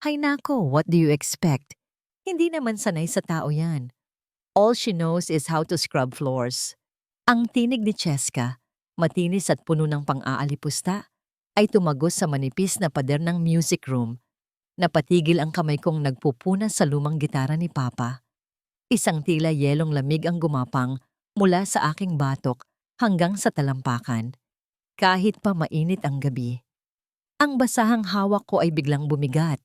Hay nako, what do you expect? Hindi naman sanay sa tao yan. All she knows is how to scrub floors. Ang tinig ni Cheska, matinis at puno ng pang-aalipusta, ay tumagos sa manipis na pader ng music room. Napatigil ang kamay kong nagpupuna sa lumang gitara ni Papa. Isang tila yelong lamig ang gumapang mula sa aking batok hanggang sa talampakan. Kahit pa mainit ang gabi. Ang basahang hawak ko ay biglang bumigat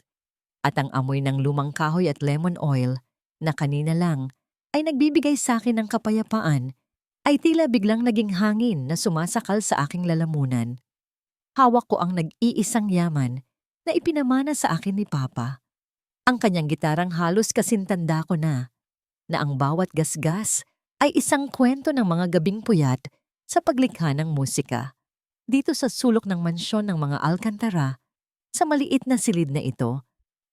at ang amoy ng lumang kahoy at lemon oil na kanina lang ay nagbibigay sa akin ng kapayapaan ay tila biglang naging hangin na sumasakal sa aking lalamunan. Hawak ko ang nag-iisang yaman na ipinamana sa akin ni Papa. Ang kanyang gitarang halos kasintanda ko na ang bawat gasgas ay isang kwento ng mga gabing puyat sa paglikha ng musika. Dito sa sulok ng mansyon ng mga Alcantara, sa maliit na silid na ito,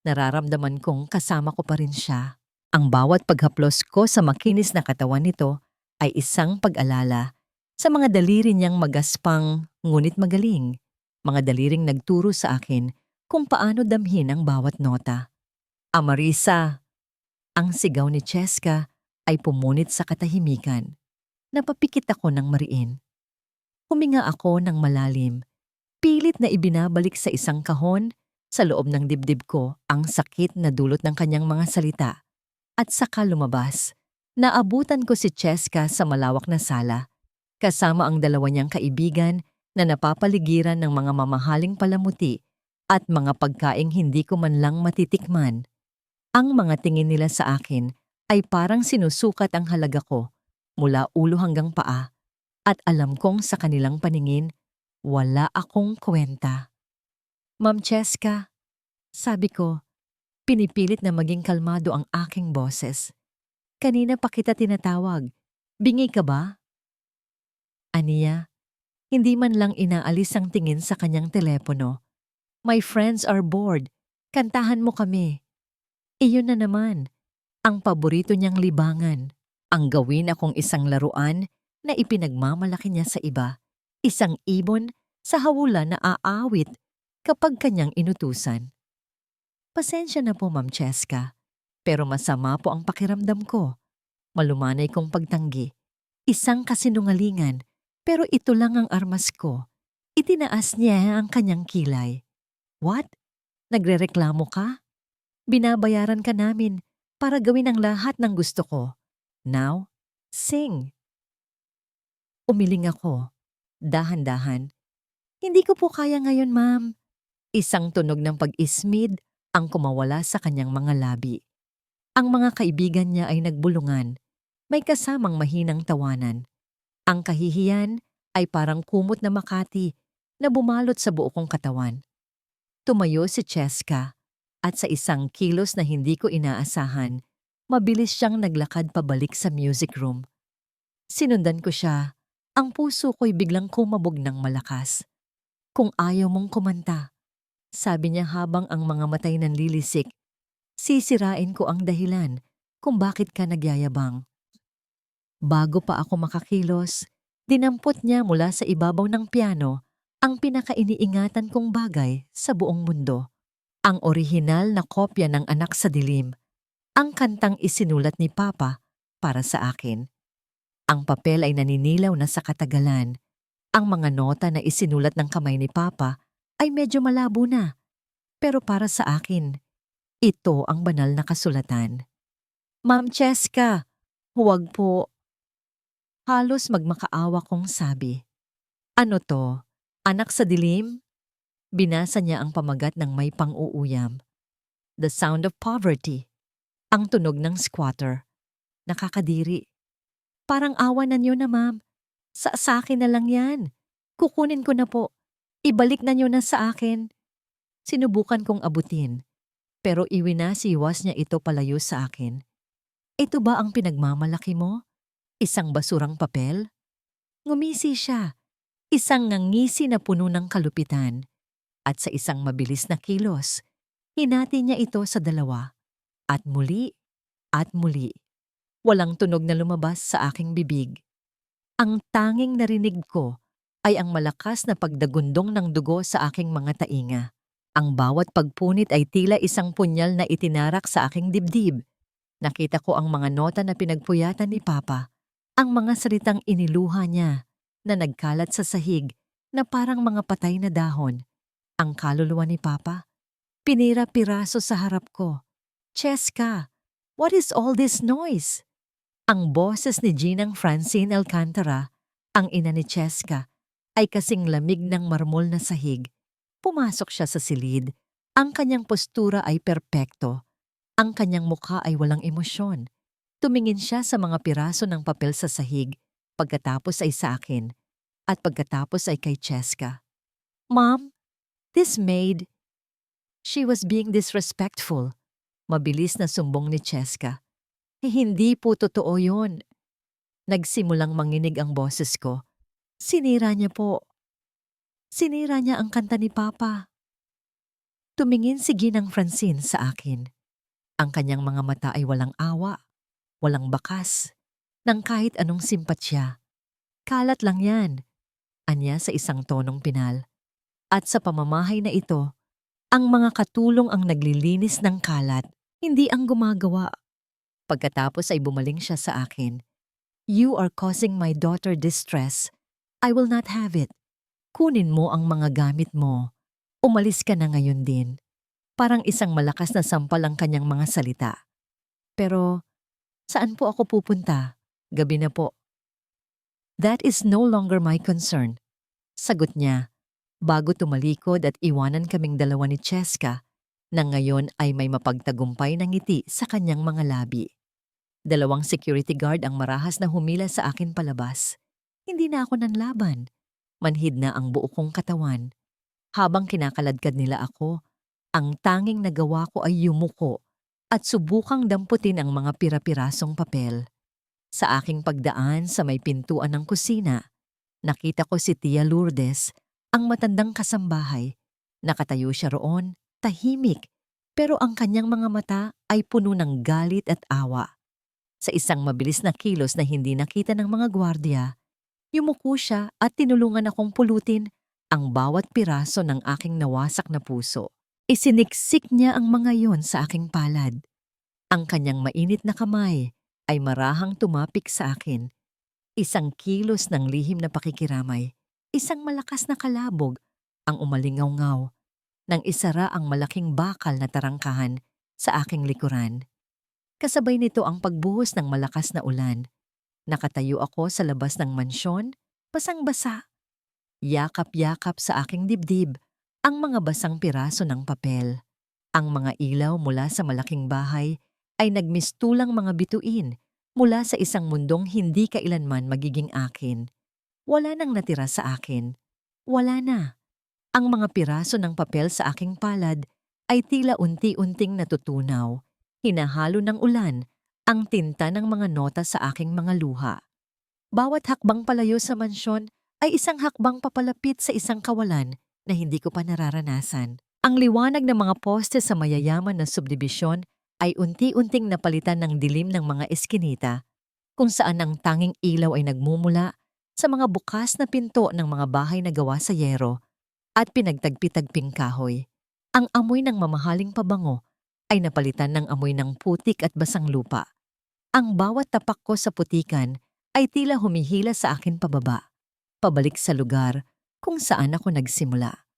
nararamdaman kong kasama ko pa rin siya. Ang bawat paghaplos ko sa makinis na katawan nito ay isang pag-alala sa mga daliri niyang magaspang ngunit magaling. Mga daliring nagturo sa akin kung paano damhin ang bawat nota. Amarisa! Ang sigaw ni Cheska ay pumunit sa katahimikan. Napapikit ako ng mariin. Huminga ako ng malalim. Pilit na ibinabalik sa isang kahon sa loob ng dibdib ko ang sakit na dulot ng kanyang mga salita. At saka lumabas. Naabutan ko si Cheska sa malawak na sala, kasama ang dalawa niyang kaibigan na napapaligiran ng mga mamahaling palamuti at mga pagkaing hindi ko man lang matitikman. Ang mga tingin nila sa akin ay parang sinusukat ang halaga ko mula ulo hanggang paa at alam kong sa kanilang paningin, wala akong kwenta. Ma'am Cheska, sabi ko, pinipilit na maging kalmado ang aking boses. Kanina pa kita tinatawag. Bingi ka ba? Aniya, hindi man lang inaalis ang tingin sa kanyang telepono. My friends are bored. Kantahan mo kami. Iyon na naman, ang paborito niyang libangan. Ang gawin akong isang laruan na ipinagmamalaki niya sa iba. Isang ibon sa hawula na aawit kapag kanyang inutusan. Pasensya na po, Ma'am Cheska, pero masama po ang pakiramdam ko. Malumanay kong pagtanggi. Isang kasinungalingan, pero ito lang ang armas ko. Itinaas niya ang kanyang kilay. What? Nagrereklamo ka? Binabayaran ka namin para gawin ang lahat ng gusto ko. Now, sing. Umiling ako. Dahan-dahan. Hindi ko po kaya ngayon, ma'am. Isang tunog ng pag-ismid ang kumawala sa kanyang mga labi. Ang mga kaibigan niya ay nagbulungan. May kasamang mahinang tawanan. Ang kahihiyan ay parang kumot na Makati na bumalot sa buo kong katawan. Tumayo si Cheska at sa isang kilos na hindi ko inaasahan, mabilis siyang naglakad pabalik sa music room. Sinundan ko siya. Ang puso ko'y biglang kumabog ng malakas. Kung ayaw mong kumanta, sabi niya habang ang mga matay nanlilisik, sisirain ko ang dahilan kung bakit ka nagyayabang. Bago pa ako makakilos, dinampot niya mula sa ibabaw ng piano ang pinakainiingatan kong bagay sa buong mundo. Ang orihinal na kopya ng Anak sa Dilim, ang kantang isinulat ni Papa para sa akin. Ang papel ay naninilaw na sa katagalan. Ang mga nota na isinulat ng kamay ni Papa ay medyo malabo na. Pero para sa akin, ito ang banal na kasulatan. Ma'am Cheska, huwag po. Halos magmakaawa kong sabi. Ano to? Anak sa Dilim? Binasa niya ang pamagat ng may pang-uuyam. The Sound of Poverty. Ang tunog ng squatter. Nakakadiri. Parang awa na niyo na, ma'am. Sa akin na lang yan. Kukunin ko na po. Ibalik na niyo na sa akin. Sinubukan kong abutin. Pero iwinasiwas niya ito palayo sa akin. Ito ba ang pinagmamalaki mo? Isang basurang papel? Ngumisi siya. Isang ngangisi na puno ng kalupitan. At sa isang mabilis na kilos, hinati niya ito sa dalawa. At muli, at muli. Walang tunog na lumabas sa aking bibig. Ang tanging narinig ko ay ang malakas na pagdagundong ng dugo sa aking mga tainga. Ang bawat pagpunit ay tila isang punyal na itinarak sa aking dibdib. Nakita ko ang mga nota na pinagpuyatan ni Papa, ang mga salitang iniluha niya na nagkalat sa sahig na parang mga patay na dahon. Ang kaluluwa ni Papa, pinira-piraso sa harap ko. Cheska, what is all this noise? Ang boses ni Ginang Francine Alcantara, ang ina ni Cheska, ay kasing lamig ng marmol na sahig. Pumasok siya sa silid. Ang kanyang postura ay perpekto. Ang kanyang mukha ay walang emosyon. Tumingin siya sa mga piraso ng papel sa sahig, pagkatapos ay sa akin, at pagkatapos ay kay Cheska. Mom, this maid, she was being disrespectful. Mabilis na sumbong ni Cheska. Hindi po totoo yun. Nagsimulang manginig ang boses ko. Sinira niya po. Sinira niya ang kanta ni Papa. Tumingin si Ginang Francine sa akin. Ang kanyang mga mata ay walang awa, walang bakas, ng kahit anong simpatsya. Kalat lang yan, anya sa isang tonong pinal. At sa pamamahay na ito, ang mga katulong ang naglilinis ng kalat, hindi ang gumagawa. Pagkatapos ay bumaling siya sa akin. You are causing my daughter distress. I will not have it. Kunin mo ang mga gamit mo. Umalis ka na ngayon din. Parang isang malakas na sampal ang kanyang mga salita. Pero, saan po ako pupunta? Gabi na po. That is no longer my concern. Sagot niya, bago tumalikod at iwanan kaming dalawa ni Cheska, na ngayon ay may mapagtagumpay na ngiti sa kanyang mga labi. Dalawang security guard ang marahas na humila sa akin palabas. Hindi na ako nanlaban. Manhid na ang buo kong katawan. Habang kinakaladkad nila ako, ang tanging nagawa ko ay yumuko at subukang damputin ang mga pira-pirasong papel. Sa aking pagdaan sa may pintuan ng kusina, nakita ko si Tia Lourdes, ang matandang kasambahay. Nakatayo siya roon, tahimik, pero ang kanyang mga mata ay puno ng galit at awa. Sa isang mabilis na kilos na hindi nakita ng mga gwardiya, yumuko siya at tinulungan akong pulutin ang bawat piraso ng aking nawasak na puso. Isiniksik niya ang mga yon sa aking palad. Ang kanyang mainit na kamay ay marahang tumapik sa akin. Isang kilos ng lihim na pakikiramay, isang malakas na kalabog ang umalingaw-ngaw nang isara ang malaking bakal na tarangkahan sa aking likuran. Kasabay nito ang pagbuhos ng malakas na ulan. Nakatayo ako sa labas ng mansyon, basang-basa. Yakap-yakap sa aking dibdib ang mga basang piraso ng papel. Ang mga ilaw mula sa malaking bahay ay nagmistulang mga bituin mula sa isang mundong hindi kailanman magiging akin. Wala nang natira sa akin. Wala na. Ang mga piraso ng papel sa aking palad ay tila unti-unting natutunaw. Hinahalo ng ulan ang tinta ng mga nota sa aking mga luha. Bawat hakbang palayo sa mansyon ay isang hakbang papalapit sa isang kawalan na hindi ko pa nararanasan. Ang liwanag ng mga poste sa mayayaman na subdibisyon ay unti-unting napalitan ng dilim ng mga eskinita, kung saan ang tanging ilaw ay nagmumula sa mga bukas na pinto ng mga bahay na gawa sa yero at pinagtagpi-tagping kahoy. Ang amoy ng mamahaling pabango ay napalitan ng amoy ng putik at basang lupa. Ang bawat tapak ko sa putikan ay tila humihila sa akin pababa, pabalik sa lugar kung saan ako nagsimula.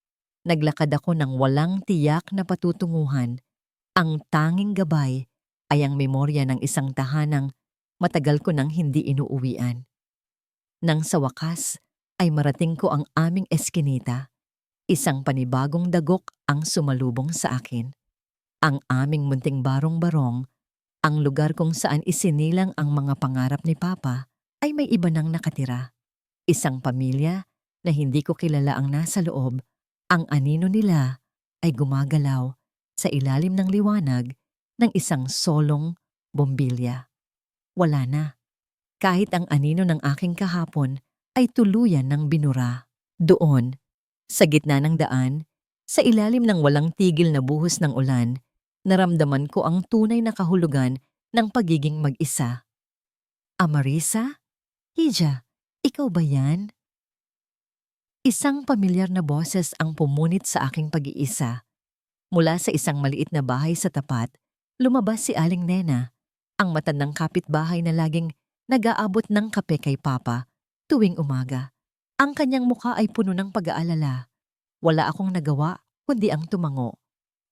Naglakad ako ng walang tiyak na patutunguhan. Ang tanging gabay ay ang memorya ng isang tahanang matagal ko nang hindi inuuwian. Nang sa wakas ay marating ko ang aming eskinita, isang panibagong dagok ang sumalubong sa akin. Ang aming munting barong-barong, ang lugar kung saan isinilang ang mga pangarap ni Papa, ay may iba nang nakatira. Isang pamilya na hindi ko kilala ang nasa loob. Ang anino nila ay gumagalaw sa ilalim ng liwanag ng isang solong bombilya. Wala na. Kahit ang anino ng aking kahapon ay tuluyan ng binura. Doon, sa gitna ng daan, sa ilalim ng walang tigil na buhos ng ulan, naramdaman ko ang tunay na kahulugan ng pagiging mag-isa. Amarisa? Hija, ikaw ba yan? Isang pamilyar na boses ang pumunit sa aking pag-iisa. Mula sa isang maliit na bahay sa tapat, lumabas si Aling Nena, ang matandang kapitbahay na laging nag-aabot ng kape kay Papa tuwing umaga. Ang kanyang mukha ay puno ng pag-aalala. Wala akong nagawa kundi ang tumango.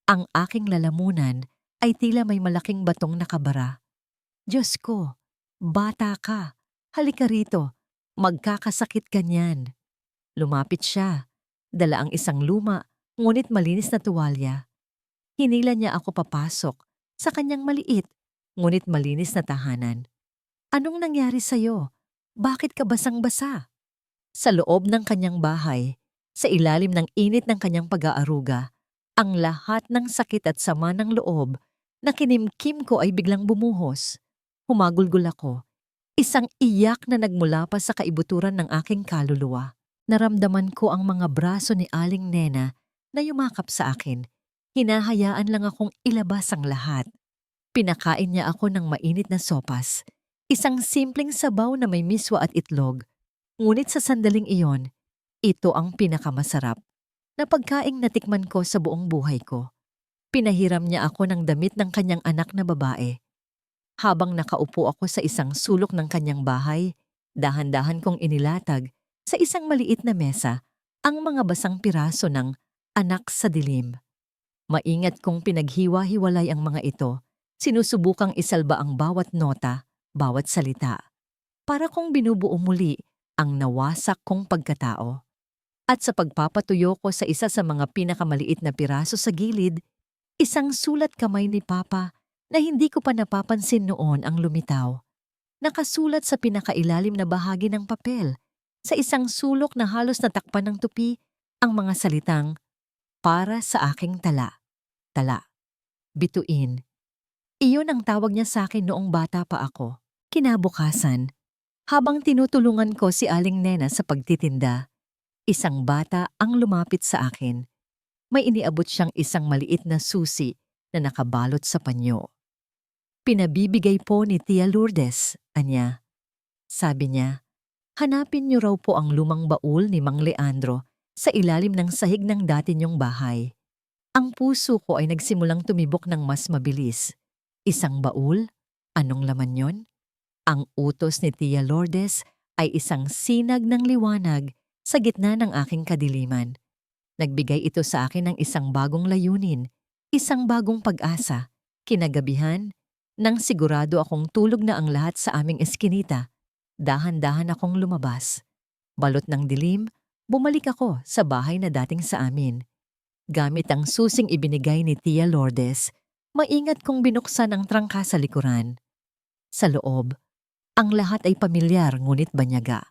Ang aking lalamunan ay tila may malaking batong nakabara. Diyos ko, bata ka. Halika rito. Magkakasakit ka niyan. Lumapit siya. Dala ang isang luma, ngunit malinis na tuwalya. Hinila niya ako papasok sa kanyang maliit, ngunit malinis na tahanan. Anong nangyari sa'yo? Bakit ka basang-basa? Sa loob ng kanyang bahay, sa ilalim ng init ng kanyang pag-aaruga, ang lahat ng sakit at sama ng loob na kinimkim ko ay biglang bumuhos. Humagulgol ako. Isang iyak na nagmula pa sa kaibuturan ng aking kaluluwa. Naramdaman ko ang mga braso ni Aling Nena na yumakap sa akin. Hinahayaan lang akong ilabas ang lahat. Pinakain niya ako ng mainit na sopas. Isang simpleng sabaw na may miswa at itlog. Ngunit sa sandaling iyon, ito ang pinakamasarap na pagkaing natikman ko sa buong buhay ko. Pinahiram niya ako ng damit ng kanyang anak na babae. Habang nakaupo ako sa isang sulok ng kanyang bahay, dahan-dahan kong inilatag sa isang maliit na mesa ang mga basang piraso ng Anak sa Dilim. Maingat kong pinaghiwa-hiwalay ang mga ito, sinusubukang isalba ang bawat nota, bawat salita. Para kong binubuo muli ang nawasak kong pagkatao. At sa pagpapatuyo ko sa isa sa mga pinakamaliit na piraso sa gilid, isang sulat kamay ni Papa na hindi ko pa napapansin noon ang lumitaw. Nakasulat sa pinakailalim na bahagi ng papel, sa isang sulok na halos natakpan ng tupi, ang mga salitang, "Para sa aking tala, tala, bituin." Iyon ang tawag niya sa akin noong bata pa ako. Kinabukasan, habang tinutulungan ko si Aling Nena sa pagtitinda, isang bata ang lumapit sa akin. May iniabot siyang isang maliit na susi na nakabalot sa panyo. "Pinabibigay po ni Tia Lourdes, anya." Sabi niya, "Hanapin niyo raw po ang lumang baul ni Mang Leandro sa ilalim ng sahig ng dati niyong bahay." Ang puso ko ay nagsimulang tumibok ng mas mabilis. Isang baul? Anong laman yon? Ang utos ni Tia Lourdes ay isang sinag ng liwanag sa gitna ng aking kadiliman. Nagbigay ito sa akin ng isang bagong layunin, isang bagong pag-asa. Kinagabihan, nang sigurado akong tulog na ang lahat sa aming eskinita, dahan-dahan akong lumabas. Balot ng dilim, bumalik ako sa bahay na dating sa amin. Gamit ang susing ibinigay ni Tia Lourdes, maingat kong binuksan ang trangka sa likuran. Sa loob, ang lahat ay pamilyar ngunit banyaga.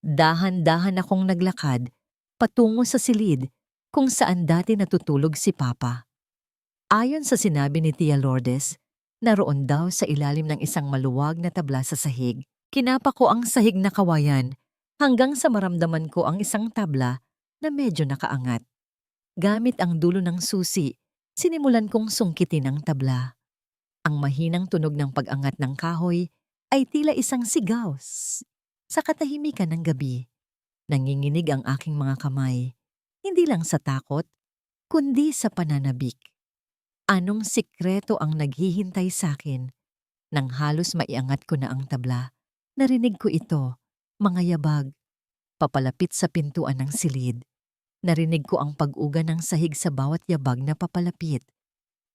Dahan-dahan akong naglakad patungo sa silid kung saan dati natutulog si Papa. Ayon sa sinabi ni Tia Lourdes, naroon daw sa ilalim ng isang maluwag na tabla sa sahig. Kinapa ko ang sahig na kawayan hanggang sa maramdaman ko ang isang tabla na medyo nakaangat. Gamit ang dulo ng susi, sinimulan kong sungkitin ang tabla. Ang mahinang tunog ng pag-angat ng kahoy ay tila isang sigaw sa katahimikan ng gabi. Nanginginig ang aking mga kamay, hindi lang sa takot, kundi sa pananabik. Anong sikreto ang naghihintay sa akin? Nang halos maiangat ko na ang tabla, narinig ko ito, mga yabag, papalapit sa pintuan ng silid. Narinig ko ang pag-uga ng sahig sa bawat yabag na papalapit.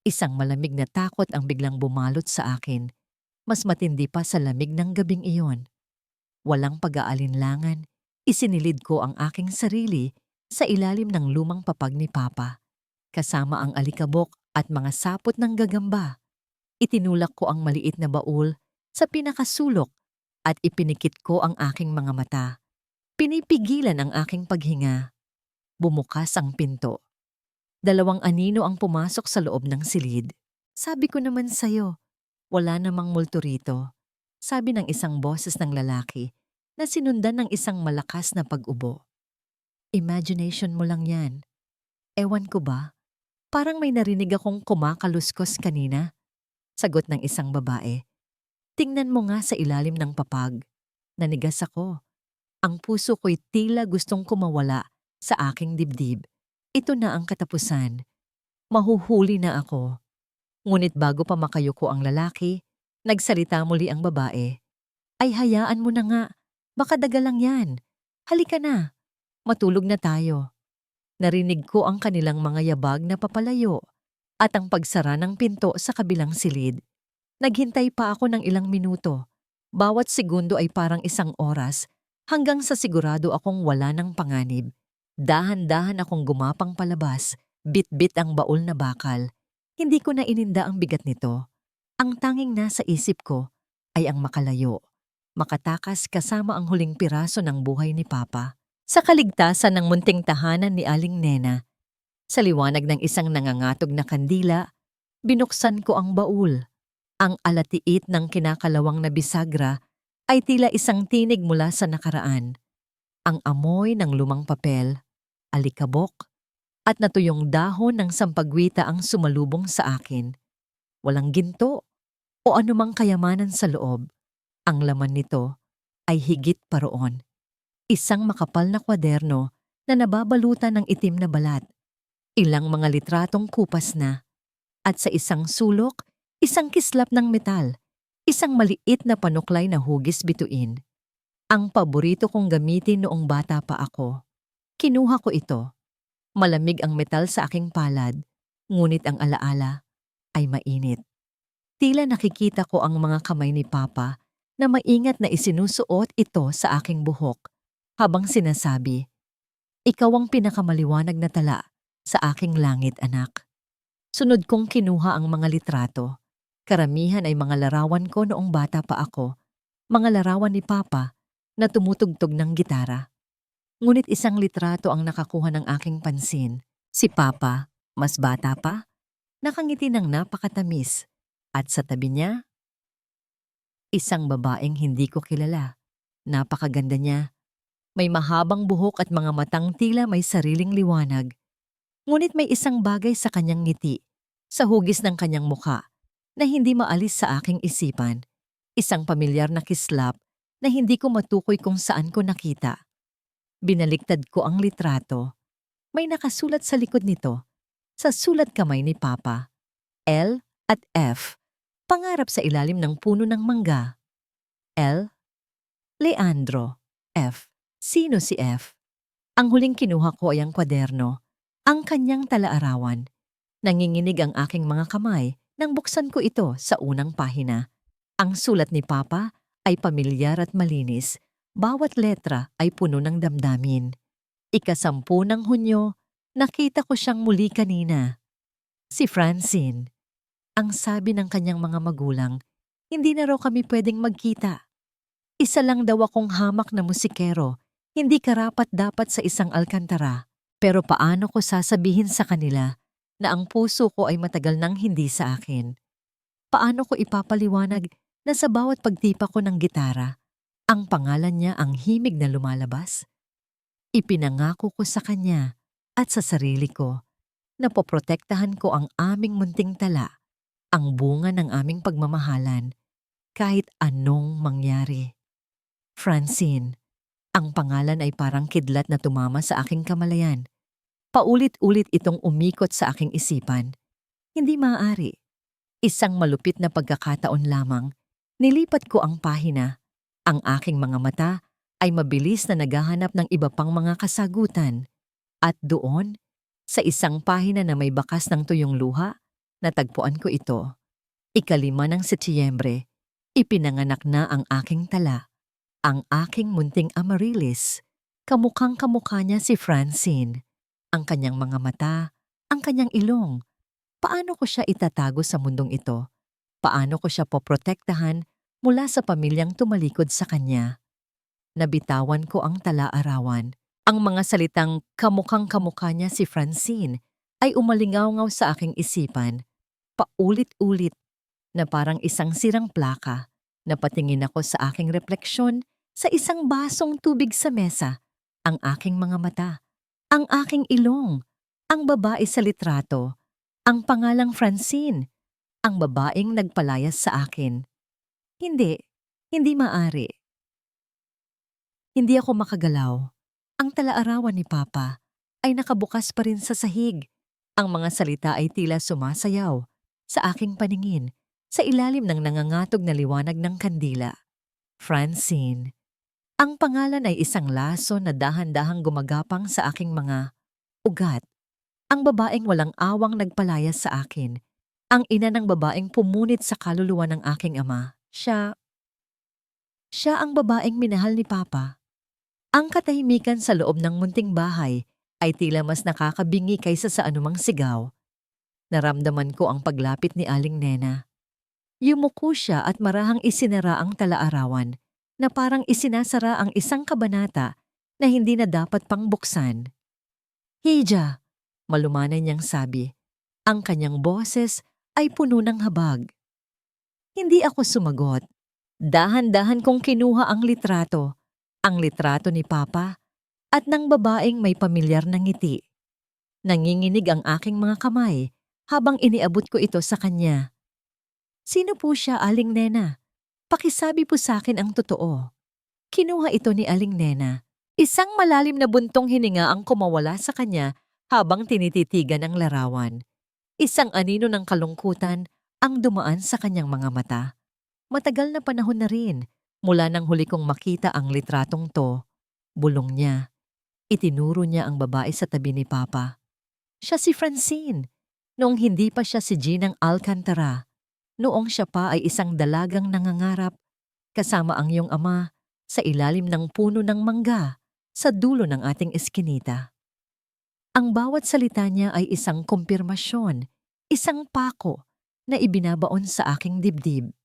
Isang malamig na takot ang biglang bumalot sa akin, mas matindi pa sa lamig ng gabing iyon. Walang pag-aalinlangan, isinilid ko ang aking sarili sa ilalim ng lumang papag ni Papa, kasama ang alikabok at mga sapot ng gagamba. Itinulak ko ang maliit na baul sa pinakasulok at ipinikit ko ang aking mga mata. Pinipigilan ang aking paghinga. Bumukas ang pinto. 2 anino ang pumasok sa loob ng silid. "Sabi ko naman sa'yo, wala namang multo rito," sabi ng isang boses ng lalaki na sinundan ng isang malakas na pag-ubo. "Imagination mo lang yan." Ewan ko ba, parang may narinig akong kumakaluskos kanina. Sagot ng isang babae. "Tingnan mo nga sa ilalim ng papag." Nanigas ako. Ang puso ko'y tila gustong kumawala sa aking dibdib. Ito na ang katapusan. Mahuhuli na ako. Ngunit bago pa makayuko ang lalaki, nagsalita muli ang babae. Ay hayaan mo na nga, baka daga lang yan. Halika na, matulog na tayo. Narinig ko ang kanilang mga yabag na papalayo at ang pagsara ng pinto sa kabilang silid. Naghintay pa ako ng ilang minuto. Bawat segundo ay parang isang oras hanggang sa sigurado akong wala ng panganib. Dahan-dahan akong gumapang palabas, bit-bit ang baul na bakal. Hindi ko na ininda ang bigat nito. Ang tanging nasa isip ko ay ang makalayo. Makatakas kasama ang huling piraso ng buhay ni Papa sa kaligtasan ng munting tahanan ni Aling Nena. Sa liwanag ng isang nangangatog na kandila, binuksan ko ang baul. Ang alatiit ng kinakalawang na bisagra ay tila isang tinig mula sa nakaraan. Ang amoy ng lumang papel, alikabok, at natuyong dahon ng sampagwita ang sumalubong sa akin. Walang ginto o anumang kayamanan sa loob. Ang laman nito ay higit pa roon. Isang makapal na kwaderno na nababalutan ng itim na balat. Ilang mga litratong kupas na. At sa isang sulok, isang kislap ng metal. Isang maliit na panuklay na hugis bituin. Ang paborito kong gamitin noong bata pa ako. Kinuha ko ito. Malamig ang metal sa aking palad, ngunit ang alaala ay mainit. Tila nakikita ko ang mga kamay ni Papa na maingat na isinusuot ito sa aking buhok habang sinasabi, "Ikaw ang pinakamaliwanag na tala sa aking langit, anak." Sunod kong kinuha ang mga litrato. Karamihan ay mga larawan ko noong bata pa ako, mga larawan ni Papa na tumutugtog ng gitara. Ngunit isang litrato ang nakakuha ng aking pansin. Si Papa, mas bata pa, nakangiti ng napakatamis, at sa tabi niya, isang babaeng hindi ko kilala. Napakaganda niya. May mahabang buhok at mga matang tila may sariling liwanag. Ngunit may isang bagay sa kanyang ngiti, sa hugis ng kanyang muka, na hindi maalis sa aking isipan. Isang pamilyar na kislap na hindi ko matukoy kung saan ko nakita. Binaliktad ko ang litrato. May nakasulat sa likod nito, sa sulat kamay ni Papa. L at F, pangarap sa ilalim ng puno ng mangga. L. Leandro. F. Sino si F? Ang huling kinuha ko ay ang kwaderno, ang kanyang talaarawan. Nanginginig ang aking mga kamay nang buksan ko ito sa unang pahina. Ang sulat ni Papa ay pamilyar at malinis. Bawat letra ay puno ng damdamin. ika-10 ng Hunyo, nakita ko siyang muli kanina. Si Francine. Ang sabi ng kanyang mga magulang, hindi na raw kami pwedeng magkita. Isa lang daw akong hamak na musikero, hindi karapat-dapat sa isang alkantara. Pero paano ko sasabihin sa kanila na ang puso ko ay matagal nang hindi sa akin? Paano ko ipapaliwanag na sa bawat pagtipa ko ng gitara, ang pangalan niya ang himig na lumalabas? Ipinangako ko sa kanya at sa sarili ko na poprotektahan ko ang aming munting tala, ang bunga ng aming pagmamahalan, kahit anong mangyari. Francine, ang pangalan ay parang kidlat na tumama sa aking kamalayan. Paulit-ulit itong umikot sa aking isipan. Hindi maaari. Isang malupit na pagkakataon lamang, nilipat ko ang pahina. Ang aking mga mata ay mabilis na naghahanap ng iba pang mga kasagutan. At doon, sa isang pahina na may bakas ng tuyong luha, natagpuan ko ito. 5 ng Setyembre, ipinanganak na ang aking tala. Ang aking munting Amarilis, kamukhang-kamukha niya si Francine. Ang kanyang mga mata, ang kanyang ilong. Paano ko siya itatago sa mundong ito? Paano ko siya poprotektahan mula sa pamilyang tumalikod sa kanya? Nabitawan ko ang tala-arawan. Ang mga salitang kamukhang-kamukha niya si Francine ay umalingaw-ngaw sa aking isipan. Paulit-ulit na parang isang sirang plaka. Napatingin ako sa aking refleksyon sa isang basong tubig sa mesa. Ang aking mga mata, ang aking ilong, ang babae sa litrato, ang pangalang Francine, ang babaeng nagpalayas sa akin. Hindi maari. Hindi ako makagalaw. Ang talaarawan ni Papa ay nakabukas pa rin sa sahig. Ang mga salita ay tila sumasayaw sa aking paningin sa ilalim ng nangangatog na liwanag ng kandila. Francine. Ang pangalan ay isang laso na dahan-dahang gumagapang sa aking mga ugat. Ang babaeng walang awang nagpalayas sa akin. Ang ina ng babaeng pumunit sa kaluluwa ng aking ama. Siya ang babaeng minahal ni Papa. Ang katahimikan sa loob ng munting bahay ay tila mas nakakabingi kaysa sa anumang sigaw. Naramdaman ko ang paglapit ni Aling Nena. Yumuko siya at marahang isinara ang talaarawan na parang isinasara ang isang kabanata na hindi na dapat pang buksan. Hija, malumanay niyang sabi. Ang kanyang boses ay puno ng habag. Hindi ako sumagot. Dahan-dahan kong kinuha ang litrato ni Papa at ng babaeng may pamilyar na ngiti. Nanginginig ang aking mga kamay habang iniabot ko ito sa kanya. Sino po siya, Aling Nena? Pakisabi po sa akin ang totoo. Kinuha ito ni Aling Nena. Isang malalim na buntong hininga ang kumawala sa kanya habang tinititigan ang larawan. Isang anino ng kalungkutan ang dumaan sa kanyang mga mata. Matagal na panahon na rin mula nang huli kong makita ang litratong to. Bulong niya. Itinuro niya ang babae sa tabi ni Papa. Siya si Francine. Noong hindi pa siya si Ginang Alcantara. Noong siya pa ay isang dalagang nangangarap kasama ang iyong ama sa ilalim ng puno ng mangga sa dulo ng ating eskinita. Ang bawat salita niya ay isang kumpirmasyon, isang pako na ibinabaon sa aking dibdib.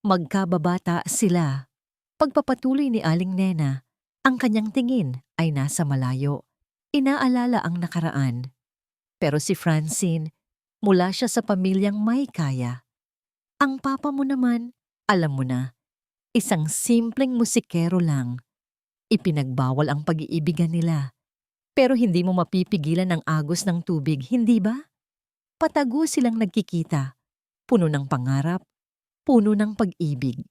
Magkababata sila. Pagpapatuloy ni Aling Nena, ang kanyang tingin ay nasa malayo. Inaalala ang nakaraan. Pero si Francine, mula siya sa pamilyang may kaya. Ang papa mo naman, alam mo na, isang simpleng musikero lang. Ipinagbawal ang pag-iibigan nila. Pero hindi mo mapipigilan ang agos ng tubig, hindi ba? Patago silang nagkikita, puno ng pangarap, puno ng pag-ibig.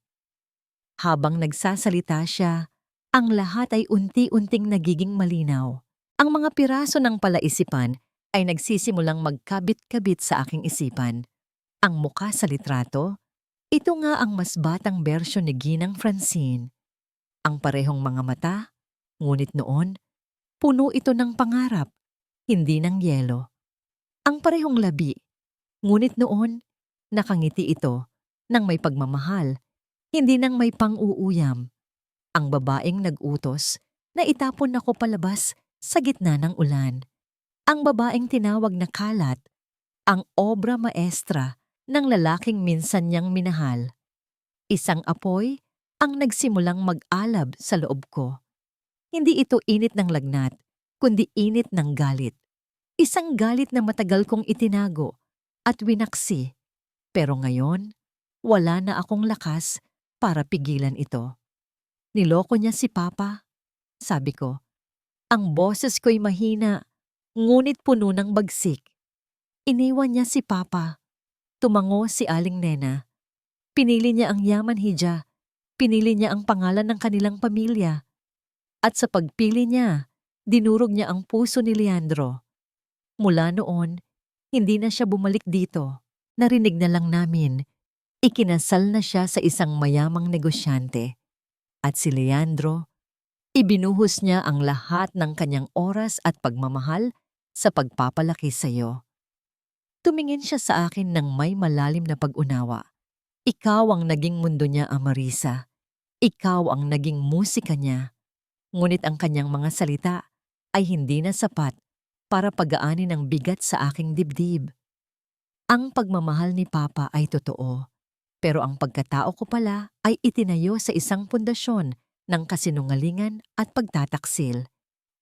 Habang nagsasalita siya, ang lahat ay unti-unting nagiging malinaw. Ang mga piraso ng palaisipan ay nagsisimulang magkabit-kabit sa aking isipan. Ang mukha sa litrato, ito nga ang mas batang bersyon ni Ginang Francine. Ang parehong mga mata, ngunit noon, puno ito ng pangarap, hindi ng yelo. Ang parehong labi, ngunit noon, nakangiti ito ng may pagmamahal, hindi ng may pang-uuyam. Ang babaeng nag-utos na itapon ako palabas sa gitna ng ulan. Ang babaeng tinawag na kalat, ang obra maestra ng lalaking minsan niyang minahal. Isang apoy ang nagsimulang mag-alab sa loob ko. Hindi ito init ng lagnat, kundi init ng galit. Isang galit na matagal kong itinago at winaksi. Pero ngayon, wala na akong lakas para pigilan ito. Niloko niya si Papa, sabi ko. Ang boses ko'y mahina, ngunit puno ng bagsik. Iniwan niya si Papa. Tumango si Aling Nena. Pinili niya ang yaman, Hija. Pinili niya ang pangalan ng kanilang pamilya. At sa pagpili niya, dinurog niya ang puso ni Leandro. Mula noon, hindi na siya bumalik dito. Narinig na lang namin. Ikinasal na siya sa isang mayamang negosyante. At si Leandro, ibinuhos niya ang lahat ng kanyang oras at pagmamahal sa pagpapalaki sa iyo. Tumingin siya sa akin ng may malalim na pag-unawa. Ikaw ang naging mundo niya, Amarisa. Ikaw ang naging musika niya. Ngunit ang kanyang mga salita ay hindi na sapat para pagaanin ang bigat sa aking dibdib. Ang pagmamahal ni Papa ay totoo, pero ang pagkatao ko pala ay itinayo sa isang pundasyon ng kasinungalingan at pagtataksil.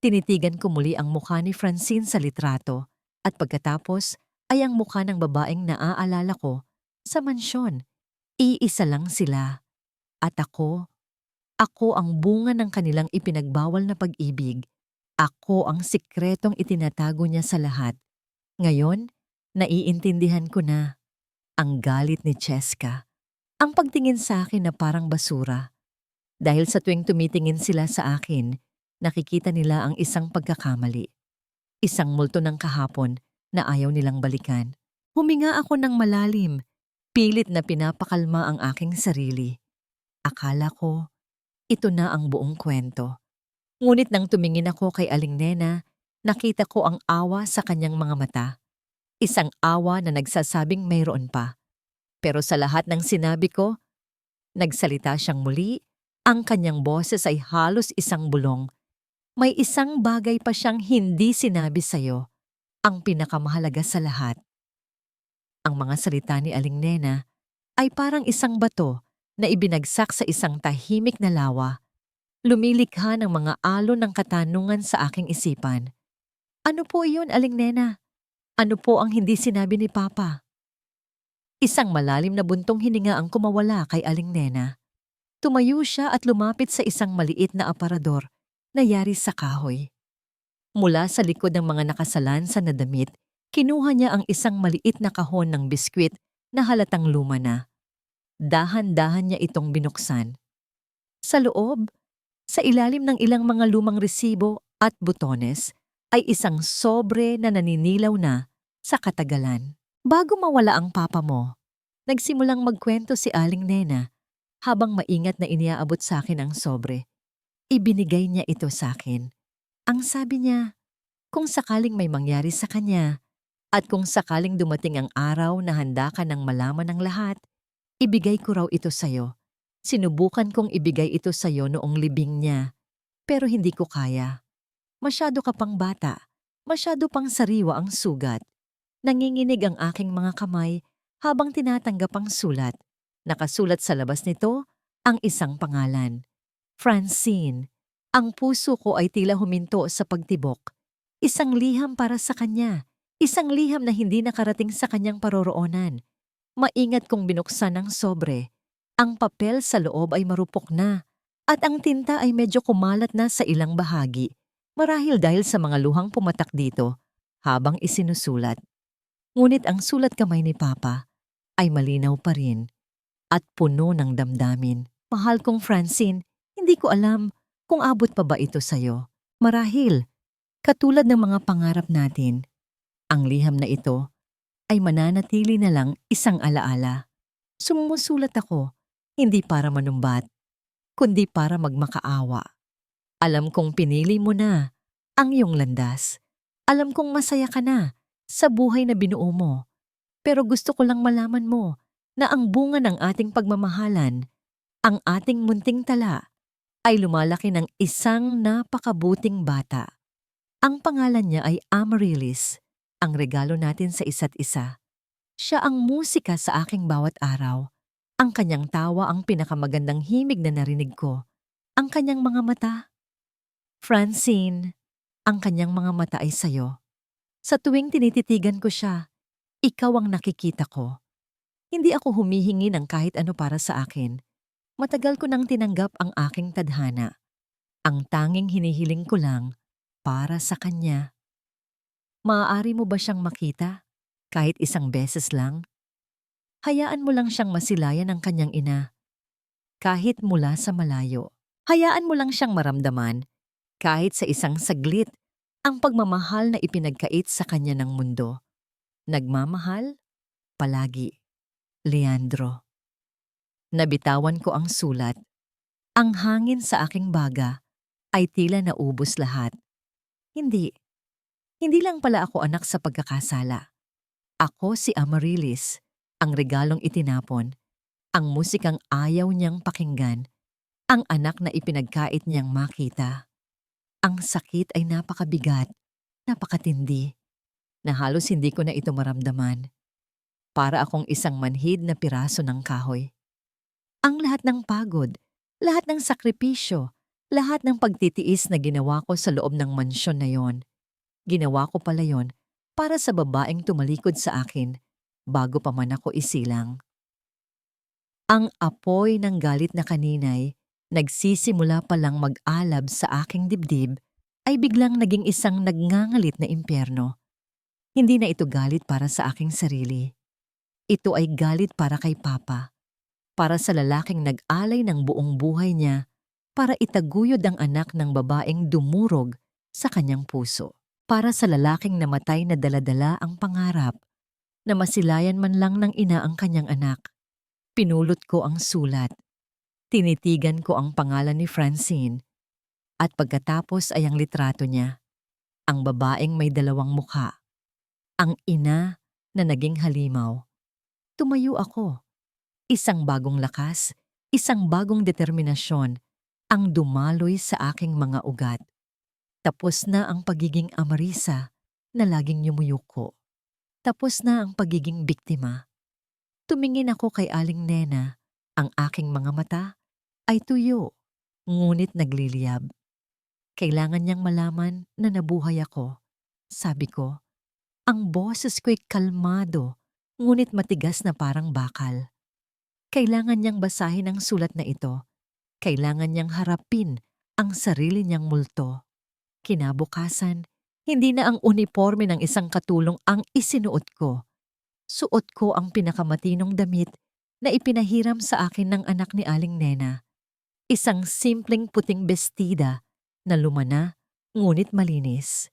Tinitigan ko muli ang mukha ni Francine sa litrato at pagkatapos ay ang mukha ng babaeng naaalala ko sa mansyon. Iisa lang sila. At ako ang bunga ng kanilang ipinagbawal na pag-ibig. Ako ang sikretong itinatago niya sa lahat. Ngayon, naiintindihan ko na. Ang galit ni Cheska. Ang pagtingin sa akin na parang basura. Dahil sa tuwing tumitingin sila sa akin, nakikita nila ang isang pagkakamali. Isang multo ng kahapon na ayaw nilang balikan. Huminga ako ng malalim, pilit na pinapakalma ang aking sarili. Akala ko, ito na ang buong kwento. Ngunit nang tumingin ako kay Aling Nena, nakita ko ang awa sa kanyang mga mata. Isang awa na nagsasabing mayroon pa. Pero sa lahat ng sinabi ko, nagsalita siyang muli, ang kanyang boses ay halos isang bulong. May isang bagay pa siyang hindi sinabi sa'yo, ang pinakamahalaga sa lahat. Ang mga salita ni Aling Nena ay parang isang bato na ibinagsak sa isang tahimik na lawa. Lumilikha ng mga alon ng katanungan sa aking isipan. Ano po iyon, Aling Nena? Ano po ang hindi sinabi ni Papa? Isang malalim na buntong hininga ang kumawala kay Aling Nena. Tumayo siya at lumapit sa isang maliit na aparador na yari sa kahoy. Mula sa likod ng mga nakasalansan na damit, kinuha niya ang isang maliit na kahon ng biskwit na halatang luma na. Dahan-dahan niya itong binuksan. Sa loob, sa ilalim ng ilang mga lumang resibo at butones, ay isang sobre na naninilaw na sa katagalan. Bago mawala ang papa mo, nagsimulang magkwento si Aling Nena habang maingat na iniaabot sa akin ang sobre. Ibinigay niya ito sa akin. Ang sabi niya, kung sakaling may mangyari sa kanya at kung sakaling dumating ang araw na handa ka nang malaman ng lahat, ibigay ko raw ito sa'yo. Sinubukan kong ibigay ito sa'yo noong libing niya, pero hindi ko kaya. Masyado ka pang bata, masyado pang sariwa ang sugat. Nanginginig ang aking mga kamay habang tinatanggap ang sulat. Nakasulat sa labas nito ang isang pangalan. Francine. Ang puso ko ay tila huminto sa pagtibok. Isang liham para sa kanya. Isang liham na hindi nakarating sa kanyang paroroonan. Maingat kong binuksan ang sobre. Ang papel sa loob ay marupok na at ang tinta ay medyo kumalat na sa ilang bahagi. Marahil dahil sa mga luhang pumatak dito habang isinusulat. Ngunit ang sulat kamay ni Papa ay malinaw pa rin at puno ng damdamin. Mahal kong Francine, hindi ko alam kung abot pa ba ito sa'yo. Marahil, katulad ng mga pangarap natin, ang liham na ito ay mananatili na lang isang alaala. Sumusulat ako, hindi para manumbat, kundi para magmakaawa. Alam kong pinili mo na ang iyong landas. Alam kong masaya ka na sa buhay na binuo mo. Pero gusto ko lang malaman mo na ang bunga ng ating pagmamahalan, ang ating munting tala, ay lumalaki ng isang napakabuting bata. Ang pangalan niya ay Amaryllis, ang regalo natin sa isa't isa. Siya ang musika sa aking bawat araw. Ang kanyang tawa ang pinakamagandang himig na narinig ko. Ang kanyang mga mata. Francine, ang kanyang mga mata ay sayo. Sa tuwing tinititigan ko siya, ikaw ang nakikita ko. Hindi ako humihingi ng kahit ano para sa akin. Matagal ko nang tinanggap ang aking tadhana. Ang tanging hinihiling ko lang para sa kanya. Maaari mo ba siyang makita? Kahit isang beses lang? Hayaan mo lang siyang masilayan ng kanyang ina. Kahit mula sa malayo. Hayaan mo lang siyang maramdaman, kahit sa isang saglit, ang pagmamahal na ipinagkait sa kanya ng mundo. Nagmamahal? Palagi. Leandro. Nabitawan ko ang sulat. Ang hangin sa aking baga ay tila naubos lahat. Hindi. Hindi lang pala ako anak sa pagkakasala. Ako si Amaryllis, ang regalong itinapon, ang musikang ayaw niyang pakinggan, ang anak na ipinagkait niyang makita. Ang sakit ay napakabigat, napakatindi, na halos hindi ko na ito maramdaman. Para akong isang manhid na piraso ng kahoy. Ang lahat ng pagod, lahat ng sakripisyo, lahat ng pagtitiis na ginawa ko sa loob ng mansyon na yon, ginawa ko pala yon para sa babaeng tumalikod sa akin bago pa man ako isilang. Ang apoy ng galit na kaninay, nagsisimula palang mag-alab sa aking dibdib, ay biglang naging isang nagngangalit na impyerno. Hindi na ito galit para sa aking sarili. Ito ay galit para kay Papa, para sa lalaking nag-alay ng buong buhay niya para itaguyod ang anak ng babaeng dumurog sa kanyang puso. Para sa lalaking namatay na daladala ang pangarap na masilayan man lang ng ina ang kanyang anak. Pinulot ko ang sulat. Tinitigan ko ang pangalan ni Francine at pagkatapos ay ang litrato niya. Ang babaeng may dalawang mukha. Ang ina na naging halimaw. Tumayo ako. Isang bagong lakas, isang bagong determinasyon ang dumaloy sa aking mga ugat. Tapos na ang pagiging amarisa na laging yumuyuko. Tapos na ang pagiging biktima. Tumingin ako kay Aling Nena. Ang aking mga mata ay tuyo, ngunit nagliliyab. Kailangan niyang malaman na nabuhay ako. Sabi ko, ang boses ko'y kalmado, ngunit matigas na parang bakal. Kailangan niyang basahin ang sulat na ito. Kailangan niyang harapin ang sarili niyang multo. Kinabukasan, hindi na ang uniforme ng isang katulong ang isinuot ko. Suot ko ang pinakamatinong damit na ipinahiram sa akin ng anak ni Aling Nena. Isang simpleng puting bestida na lumana ngunit malinis.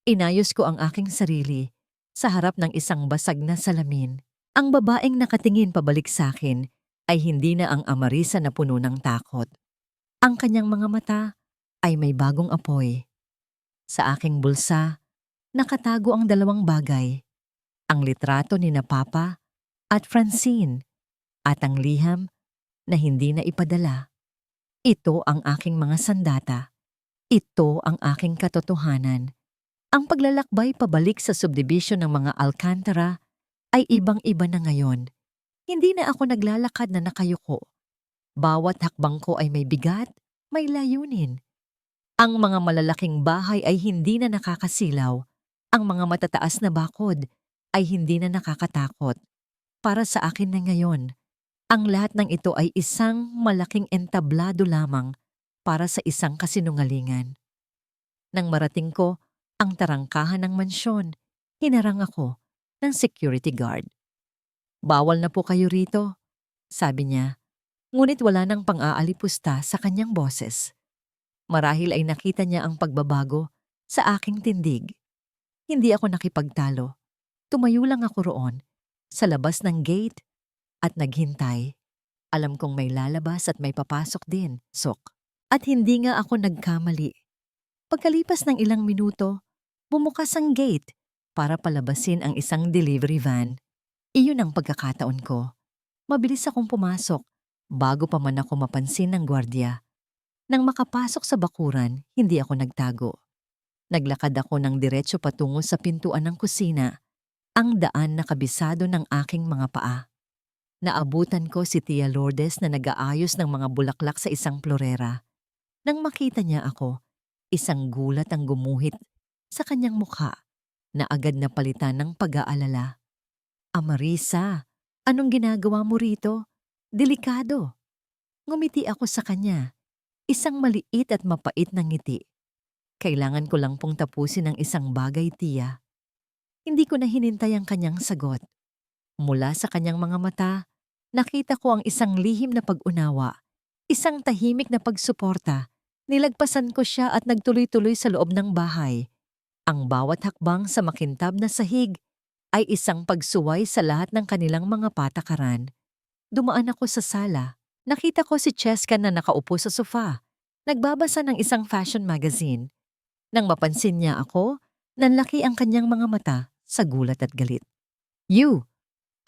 Inayos ko ang aking sarili sa harap ng isang basag na salamin. Ang babaeng nakatingin pabalik sa akin ay hindi na ang amarisa na puno ng takot. Ang kanyang mga mata ay may bagong apoy. Sa aking bulsa, nakatago ang dalawang bagay. Ang litrato ni na Papa at Francine at ang liham na hindi na ipadala. Ito ang aking mga sandata. Ito ang aking katotohanan. Ang paglalakbay pabalik sa subdivision ng mga Alcantara ay ibang-iba na ngayon. Hindi na ako naglalakad na nakayuko. Bawat hakbang ko ay may bigat, may layunin. Ang mga malalaking bahay ay hindi na nakakasilaw. Ang mga matataas na bakod ay hindi na nakakatakot. Para sa akin na ngayon, ang lahat ng ito ay isang malaking entablado lamang para sa isang kasinungalingan. Nang marating ko ang tarangkahan ng mansyon, hinarang ako ng security guard. "Bawal na po kayo rito," sabi niya, ngunit wala nang pang-aalipusta sa kanyang boses. Marahil ay nakita niya ang pagbabago sa aking tindig. Hindi ako nakipagtalo. Tumayo lang ako roon, sa labas ng gate, at naghintay. Alam kong may lalabas at may papasok din, Sok. At hindi nga ako nagkamali. Pagkalipas ng ilang minuto, bumukas ang gate para palabasin ang isang delivery van. Iyon ang pagkakataon ko. Mabilis akong pumasok bago pa man ako mapansin ng gwardiya. Nang makapasok sa bakuran, hindi ako nagtago. Naglakad ako ng diretso patungo sa pintuan ng kusina, ang daan na kabisado ng aking mga paa. Naabutan ko si Tia Lourdes na nag-aayos ng mga bulaklak sa isang florera. Nang makita niya ako, isang gulat ang gumuhit sa kanyang mukha na agad na palitan ng pag-aalala. "Amarisa, anong ginagawa mo rito? Delikado." Ngumiti ako sa kanya, isang maliit at mapait na ngiti. "Kailangan ko lang pong tapusin ang isang bagay, Tia." Hindi ko na hinintay ang kanyang sagot. Mula sa kanyang mga mata, nakita ko ang isang lihim na pag-unawa, isang tahimik na pagsuporta. Nilagpasan ko siya at nagtuloy-tuloy sa loob ng bahay. Ang bawat hakbang sa makintab na sahig ay isang pagsuway sa lahat ng kanilang mga patakaran. Dumaan ako sa sala. Nakita ko si Cheska na nakaupo sa sofa, nagbabasa ng isang fashion magazine. Nang mapansin niya ako, nanlaki ang kanyang mga mata sa gulat at galit. "You!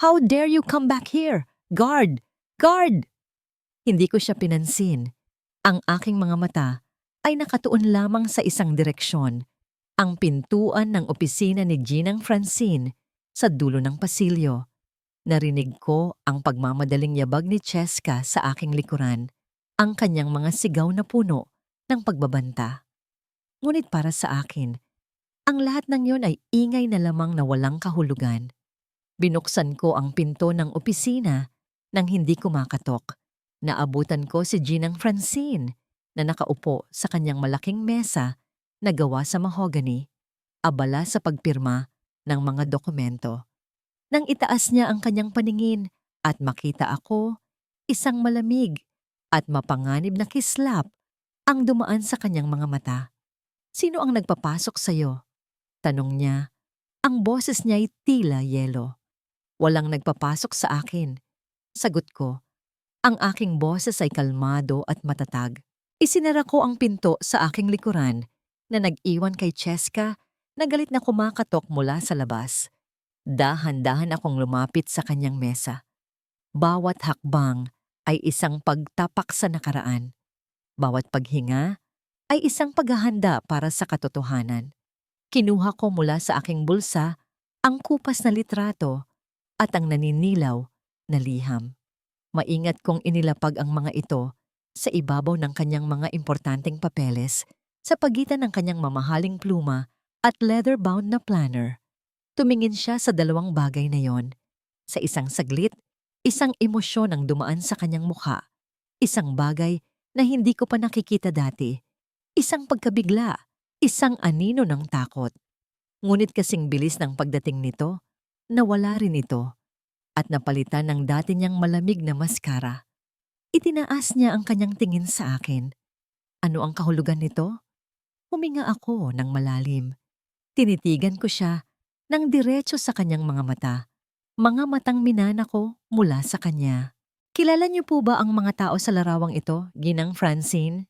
How dare you come back here? Guard! Guard!" Hindi ko siya pinansin. Ang aking mga mata ay nakatuon lamang sa isang direksyon, ang pintuan ng opisina ni Ginang Francine sa dulo ng pasilyo. Narinig ko ang pagmamadaling yabag ni Cheska sa aking likuran, ang kanyang mga sigaw na puno ng pagbabanta. Ngunit para sa akin, ang lahat ng yon ay ingay na lamang na walang kahulugan. Binuksan ko ang pinto ng opisina nang hindi kumakatok. Naabutan ko si Ginang Francine na nakaupo sa kanyang malaking mesa na gawa sa mahogany, abala sa pagpirma ng mga dokumento. Nang itaas niya ang kanyang paningin at makita ako, isang malamig at mapanganib na kislap ang dumaan sa kanyang mga mata. "Sino ang nagpapasok sa'yo?" Tanong niya. Ang boses niya ay tila yelo. Walang nagpapasok sa akin. Sagot ko. Ang aking boses ay kalmado at matatag. Isinara ko ang pinto sa aking likuran na nag-iwan kay Cheska na galit na kumakatok mula sa labas. Dahan-dahan akong lumapit sa kanyang mesa. Bawat hakbang ay isang pagtapak sa nakaraan. Bawat paghinga ay isang paghahanda para sa katotohanan. Kinuha ko mula sa aking bulsa ang kupas na litrato at ang naninilaw na liham. Maingat kong inilapag ang mga ito sa ibabaw ng kanyang mga importanteng papeles sa pagitan ng kanyang mamahaling pluma at leather-bound na planner. Tumingin siya sa dalawang bagay na yon. Sa isang saglit, isang emosyon ang dumaan sa kanyang mukha. Isang bagay na hindi ko pa nakikita dati. Isang pagkabigla, isang anino ng takot. Ngunit kasing bilis ng pagdating nito, nawala rin ito at napalitan ng dati niyang malamig na maskara. Itinaas niya ang kanyang tingin sa akin. Ano ang kahulugan nito? Huminga ako ng malalim. Tinitigan ko siya ng diretso sa kanyang mga mata. Mga matang minana ko mula sa kanya. Kilala niyo po ba ang mga tao sa larawang ito, Ginang Francine?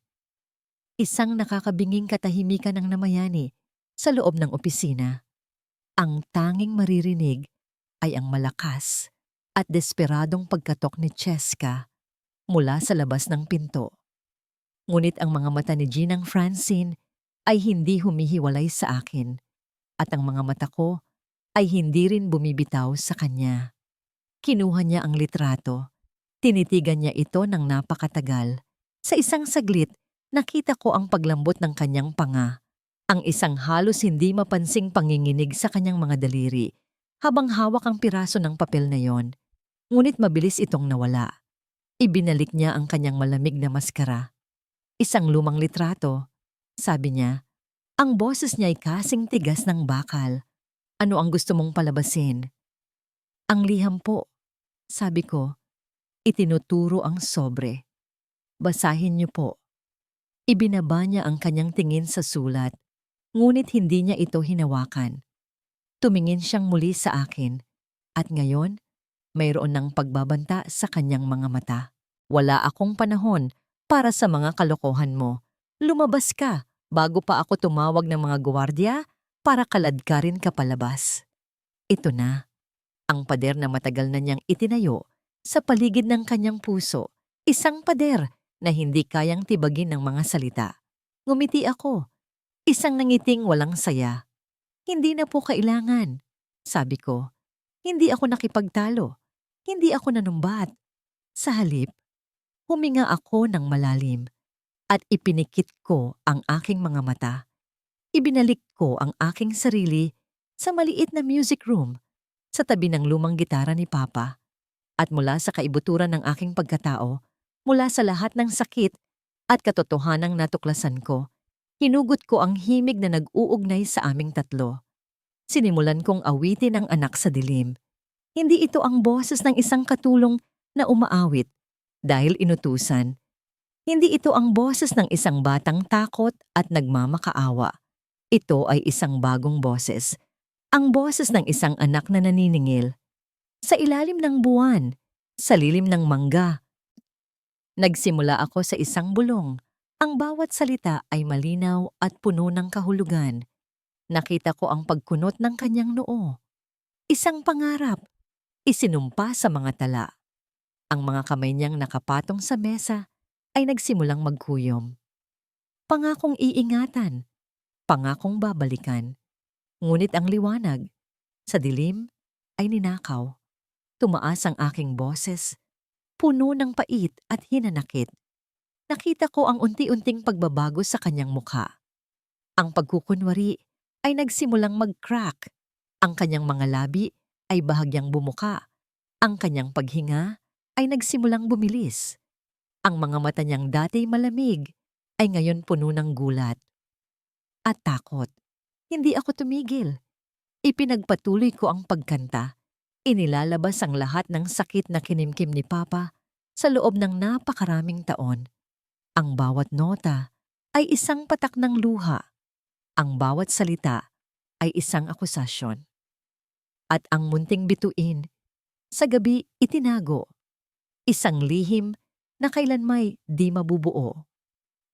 Isang nakakabinging katahimikan ang namayani sa loob ng opisina. Ang tanging maririnig ay ang malakas at desperadong pagkatok ni Cheska mula sa labas ng pinto. Ngunit ang mga mata ni Ginang Francine ay hindi humihiwalay sa akin at ang mga mata ko ay hindi rin bumibitaw sa kanya. Kinuha niya ang litrato. Tinitigan niya ito ng napakatagal. Sa isang saglit, nakita ko ang paglambot ng kanyang panga. Ang isang halos hindi mapansing panginginig sa kanyang mga daliri habang hawak ang piraso ng papel na yon. Ngunit mabilis itong nawala. Ibinalik niya ang kanyang malamig na maskara. Isang lumang litrato. Sabi niya, ang boses niya ay kasing tigas ng bakal. Ano ang gusto mong palabasin? Ang liham po. Sabi ko, itinuturo ang sobre. Basahin niyo po. Ibinaba niya ang kanyang tingin sa sulat, ngunit hindi niya ito hinawakan. Tumingin siyang muli sa akin, at ngayon, mayroon ng pagbabanta sa kanyang mga mata. Wala akong panahon para sa mga kalokohan mo. Lumabas ka bago pa ako tumawag ng mga gwardiya para kaladkarin ka palabas. Ito na, ang pader na matagal na niyang itinayo sa paligid ng kanyang puso. Isang pader na hindi kayang tibagin ng mga salita. Ngumiti ako. Isang nangiting walang saya. Hindi na po kailangan, sabi ko. Hindi ako nakipagtalo. Hindi ako nanumbat. Sa halip, huminga ako ng malalim at ipinikit ko ang aking mga mata. Ibinalik ko ang aking sarili sa maliit na music room sa tabi ng lumang gitara ni Papa. At mula sa kaibuturan ng aking pagkatao, mula sa lahat ng sakit at katotohanang natuklasan ko, hinugot ko ang himig na nag-uugnay sa aming tatlo. Sinimulan kong awitin ang anak sa dilim. Hindi ito ang boses ng isang katulong na umaawit dahil inutusan. Hindi ito ang boses ng isang batang takot at nagmamakaawa. Ito ay isang bagong boses. Ang boses ng isang anak na naniningil. Sa ilalim ng buwan, sa lilim ng mangga. Nagsimula ako sa isang bulong. Ang bawat salita ay malinaw at puno ng kahulugan. Nakita ko ang pagkunot ng kanyang noo. Isang pangarap. Isinumpa sa mga tala. Ang mga kamay niyang nakapatong sa mesa ay nagsimulang magkuyom. Pangakong iingatan. Pangakong babalikan. Ngunit ang liwanag, sa dilim, ay ninakaw. Tumaas ang aking boses, puno ng pait at hinanakit. Nakita ko ang unti-unting pagbabago sa kanyang mukha. Ang pagkukunwari ay nagsimulang mag-crack. Ang kanyang mga labi ay bahagyang bumuka. Ang kanyang paghinga ay nagsimulang bumilis. Ang mga mata niyang dati malamig ay ngayon puno ng gulat at takot. Hindi ako tumigil. Ipinagpatuloy ko ang pagkanta. Inilalabas ang lahat ng sakit na kinimkim ni Papa sa loob ng napakaraming taon. Ang bawat nota ay isang patak ng luha. Ang bawat salita ay isang akusasyon. At ang munting bituin, sa gabi itinago. Isang lihim na kailanmay di mabubuo.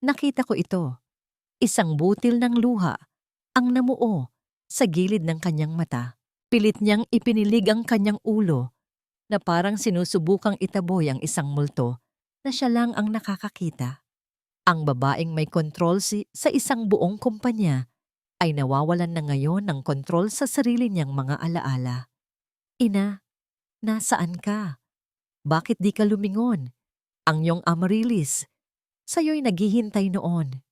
Nakita ko ito, isang butil ng luha ang namuo sa gilid ng kanyang mata. Pilit niyang ipinilig ang kanyang ulo na parang sinusubukang itaboy ang isang multo na siya lang ang nakakakita. Ang babaeng may kontrol sa isang buong kumpanya ay nawawalan na ngayon ng kontrol sa sarili niyang mga alaala. Ina, nasaan ka? Bakit di ka lumingon? Ang iyong Amarilis, sa'yo'y naghihintay noon.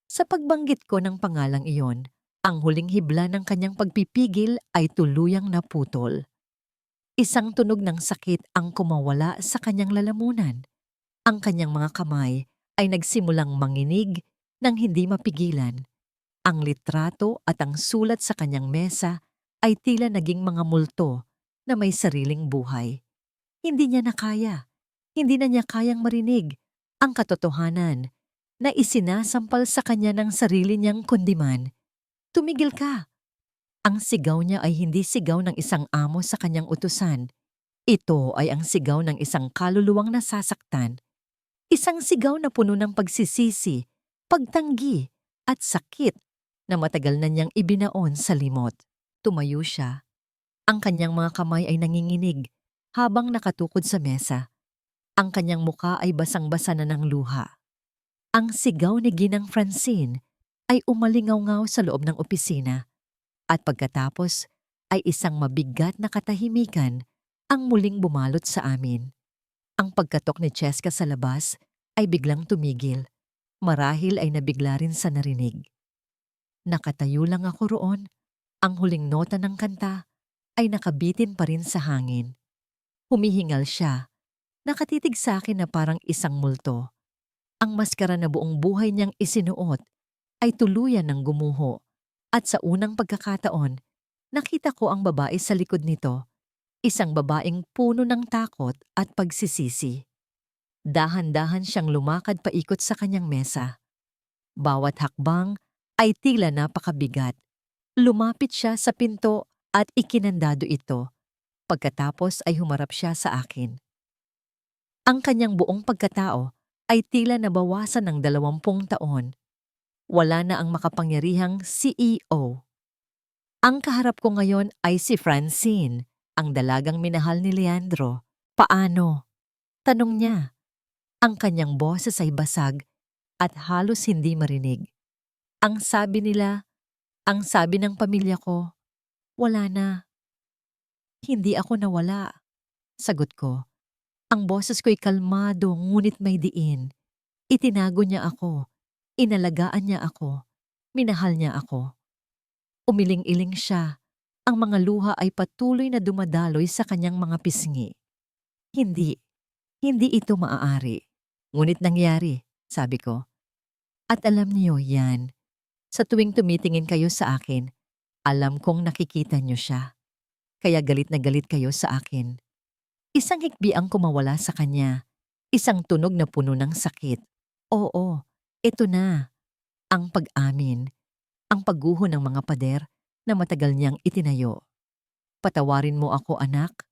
Sa pagbanggit ko ng pangalang iyon, ang huling hibla ng kanyang pagpipigil ay tuluyang naputol. Isang tunog ng sakit ang kumawala sa kanyang lalamunan. Ang kanyang mga kamay ay nagsimulang manginig nang hindi mapigilan. Ang litrato at ang sulat sa kanyang mesa ay tila naging mga multo na may sariling buhay. Hindi niya na kaya. Hindi na niya kayang marinig ang katotohanan na isinasampal sa kanya ng sarili niyang kundiman. Tumigil ka! Ang sigaw niya ay hindi sigaw ng isang amo sa kanyang utusan. Ito ay ang sigaw ng isang kaluluwang nasasaktan. Isang sigaw na puno ng pagsisisi, pagtanggi, at sakit na matagal na niyang ibinaon sa limot. Tumayo siya. Ang kanyang mga kamay ay nanginginig habang nakatukod sa mesa. Ang kanyang muka ay basang-basa na ng luha. Ang sigaw ni Ginang Francine ay umalingaw-ngaw sa loob ng opisina at pagkatapos ay isang mabigat na katahimikan ang muling bumalot sa amin. Ang pagkatok ni Cheska sa labas ay biglang tumigil. Marahil ay nabigla rin sa narinig. Nakatayo lang ako roon. Ang huling nota ng kanta ay nakabitin pa rin sa hangin. Humihingal siya. Nakatitig sa akin na parang isang multo. Ang maskara na buong buhay niyang isinuot ay tuluyan ng gumuho. At sa unang pagkakataon, nakita ko ang babae sa likod nito. Isang babaeng puno ng takot at pagsisisi. Dahan-dahan siyang lumakad paikot sa kanyang mesa. Bawat hakbang ay tila napakabigat. Lumapit siya sa pinto at ikinandado ito. Pagkatapos ay humarap siya sa akin. Ang kanyang buong pagkatao ay tila nabawasan ng 20 taon. Wala na ang makapangyarihang CEO. Ang kaharap ko ngayon ay si Francine, ang dalagang minahal ni Leandro. Paano? Tanong niya. Ang kanyang boses ay basag at halos hindi marinig. Ang sabi nila, ang sabi ng pamilya ko, wala na. Hindi ako nawala. Sagot ko. Ang boses ko'y kalmado ngunit may diin. Itinago niya ako. Inalagaan niya ako. Minahal niya ako. Umiling-iling siya. Ang mga luha ay patuloy na dumadaloy sa kanyang mga pisngi. Hindi ito maaari. Ngunit nangyari, sabi ko. At alam niyo yan. Sa tuwing tumitingin kayo sa akin, alam kong nakikita niyo siya. Kaya galit na galit kayo sa akin. Isang hikbi ang kumawala sa kanya. Isang tunog na puno ng sakit. Oo, ito na. Ang pag-amin. Ang pagguho ng mga pader na matagal niyang itinayo. Patawarin mo ako, anak.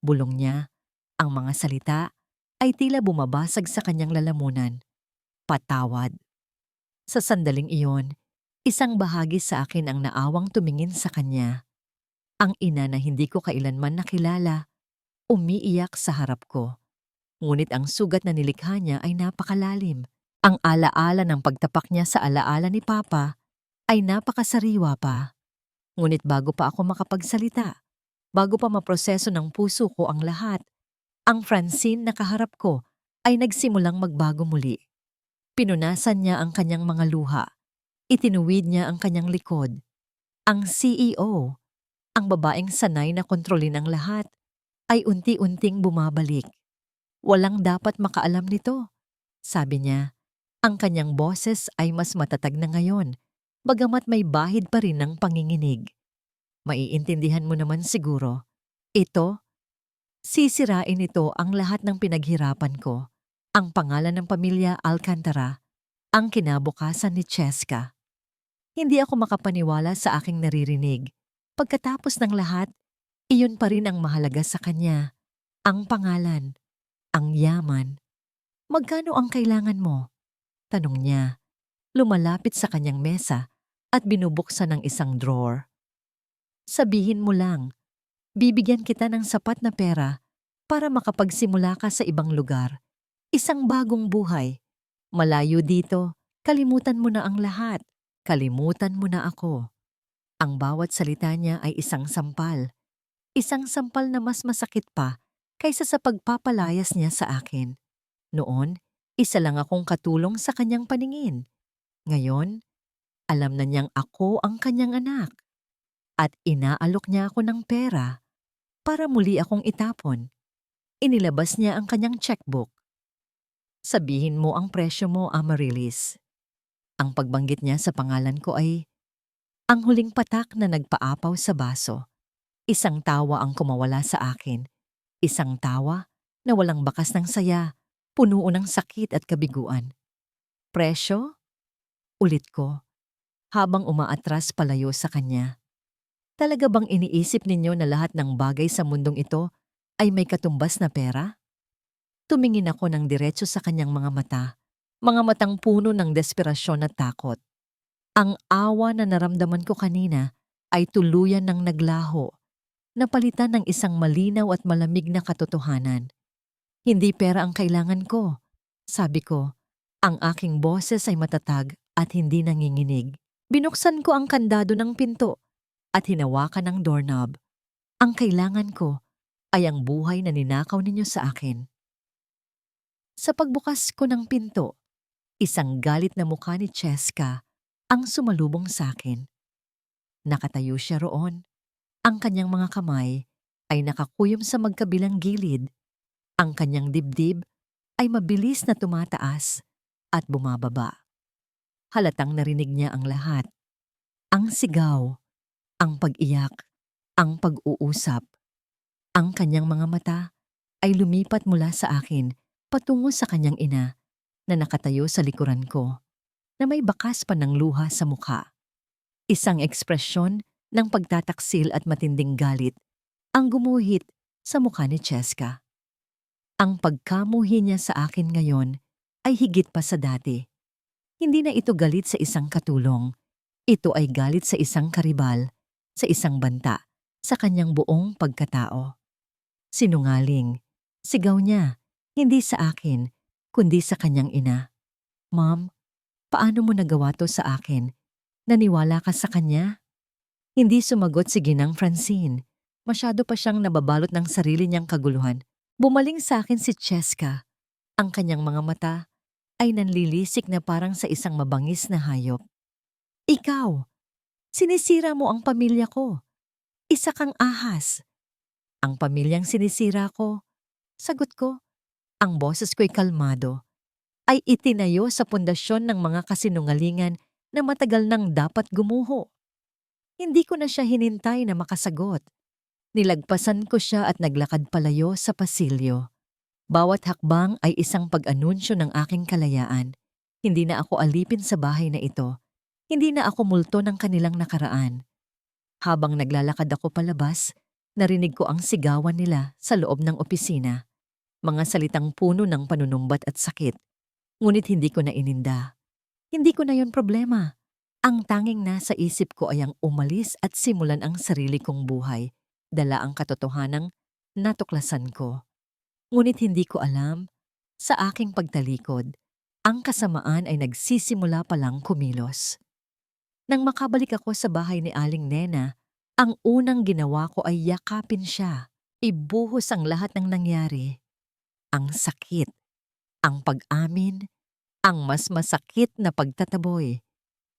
Bulong niya. Ang mga salita ay tila bumabasag sa kanyang lalamunan. Patawad. Sa sandaling iyon, isang bahagi sa akin ang naawang tumingin sa kanya. Ang ina na hindi ko kailanman nakilala, umiiyak sa harap ko. Ngunit ang sugat na nilikha niya ay napakalalim. Ang alaala ng pagtapak niya sa alaala ni Papa ay napakasariwa pa. Ngunit bago pa ako makapagsalita, bago pa maproseso ng puso ko ang lahat, ang Francine na kaharap ko ay nagsimulang magbago muli. Pinunasan niya ang kanyang mga luha. Itinuwid niya ang kanyang likod. Ang CEO, ang babaeng sanay na kontrolin ang lahat, ay unti-unting bumabalik. Walang dapat makaalam nito, sabi niya. Ang kanyang boses ay mas matatag na ngayon, bagamat may bahid pa rin ng panginginig. Maiintindihan mo naman siguro. Ito, sisirain ito ang lahat ng pinaghirapan ko. Ang pangalan ng pamilya Alcantara, ang kinabukasan ni Cheska. Hindi ako makapaniwala sa aking naririnig. Pagkatapos ng lahat, iyon pa rin ang mahalaga sa kanya. Ang pangalan, ang yaman. Magkano ang kailangan mo? Tanong niya. Lumalapit sa kanyang mesa at binubuksan ang isang drawer. Sabihin mo lang, bibigyan kita ng sapat na pera para makapagsimula ka sa ibang lugar. Isang bagong buhay. Malayo dito, kalimutan mo na ang lahat. Kalimutan mo na ako. Ang bawat salita niya ay isang sampal. Isang sampal na mas masakit pa kaysa sa pagpapalayas niya sa akin. Noon, isa lang akong katulong sa kanyang paningin. Ngayon, alam na niyang ako ang kanyang anak. At inaalok niya ako ng pera para muli akong itapon. Inilabas niya ang kanyang checkbook. Sabihin mo ang presyo mo, Amaryllis. Ang pagbanggit niya sa pangalan ko ay ang huling patak na nagpaapaw sa baso. Isang tawa ang kumawala sa akin. Isang tawa na walang bakas ng saya, puno ng sakit at kabiguan. Presyo? Ulit ko, habang umaatras palayo sa kanya. Talaga bang iniisip ninyo na lahat ng bagay sa mundong ito ay may katumbas na pera? Tumingin ako ng diretso sa kanyang mga matang puno ng desperasyon at takot. Ang awa na naramdaman ko kanina ay tuluyan ng naglaho, napalitan ng isang malinaw at malamig na katotohanan. Hindi pera ang kailangan ko. Sabi ko, ang aking boses ay matatag at hindi nanginginig. Binuksan ko ang kandado ng pinto at hinawakan ang doorknob. Ang kailangan ko ay ang buhay na ninakaw ninyo sa akin. Sa pagbukas ko ng pinto, isang galit na mukha ni Cheska ang sumalubong sa akin. Nakatayo siya roon. Ang kanyang mga kamay ay nakakuyom sa magkabilang gilid. Ang kanyang dibdib ay mabilis na tumataas at bumababa. Halatang narinig niya ang lahat. Ang sigaw, ang pag-iyak, ang pag-uusap. Ang kanyang mga mata ay lumipat mula sa akin patungo sa kanyang ina na nakatayo sa likuran ko, na may bakas pa ng luha sa mukha. Isang ekspresyon ng pagtataksil at matinding galit ang gumuhit sa mukha ni Cheska. Ang pagkamuhi niya sa akin ngayon ay higit pa sa dati. Hindi na ito galit sa isang katulong. Ito ay galit sa isang karibal, sa isang banta, sa kanyang buong pagkatao. Sinungaling, sigaw niya, hindi sa akin, kundi sa kanyang ina. Mom, paano mo nagawa to sa akin? Naniwala ka sa kanya? Hindi sumagot si Ginang Francine. Masyado pa siyang nababalot ng sarili niyang kaguluhan. Bumaling sa akin si Cheska. Ang kanyang mga mata ay nanlilisik na parang sa isang mabangis na hayop. Ikaw, sinisira mo ang pamilya ko. Isa kang ahas. Ang pamilyang sinisira ko. Sagot ko, ang boses ko'y kalmado, ay itinayo sa pundasyon ng mga kasinungalingan na matagal nang dapat gumuho. Hindi ko na siya hinintay na makasagot. Nilagpasan ko siya at naglakad palayo sa pasilyo. Bawat hakbang ay isang pag-anunsyo ng aking kalayaan. Hindi na ako alipin sa bahay na ito. Hindi na ako multo ng kanilang nakaraan. Habang naglalakad ako palabas, narinig ko ang sigawan nila sa loob ng opisina. Mga salitang puno ng panunumbat at sakit. Ngunit hindi ko na ininda. Hindi ko na yon problema. Ang tanging nasa isip ko ay ang umalis at simulan ang sarili kong buhay. Dala ang katotohanang natuklasan ko. Ngunit hindi ko alam, sa aking pagtalikod, ang kasamaan ay nagsisimula palang kumilos. Nang makabalik ako sa bahay ni Aling Nena, ang unang ginawa ko ay yakapin siya. Ibuhos ang lahat ng nangyari. Ang sakit, ang pag-amin, ang mas masakit na pagtataboy.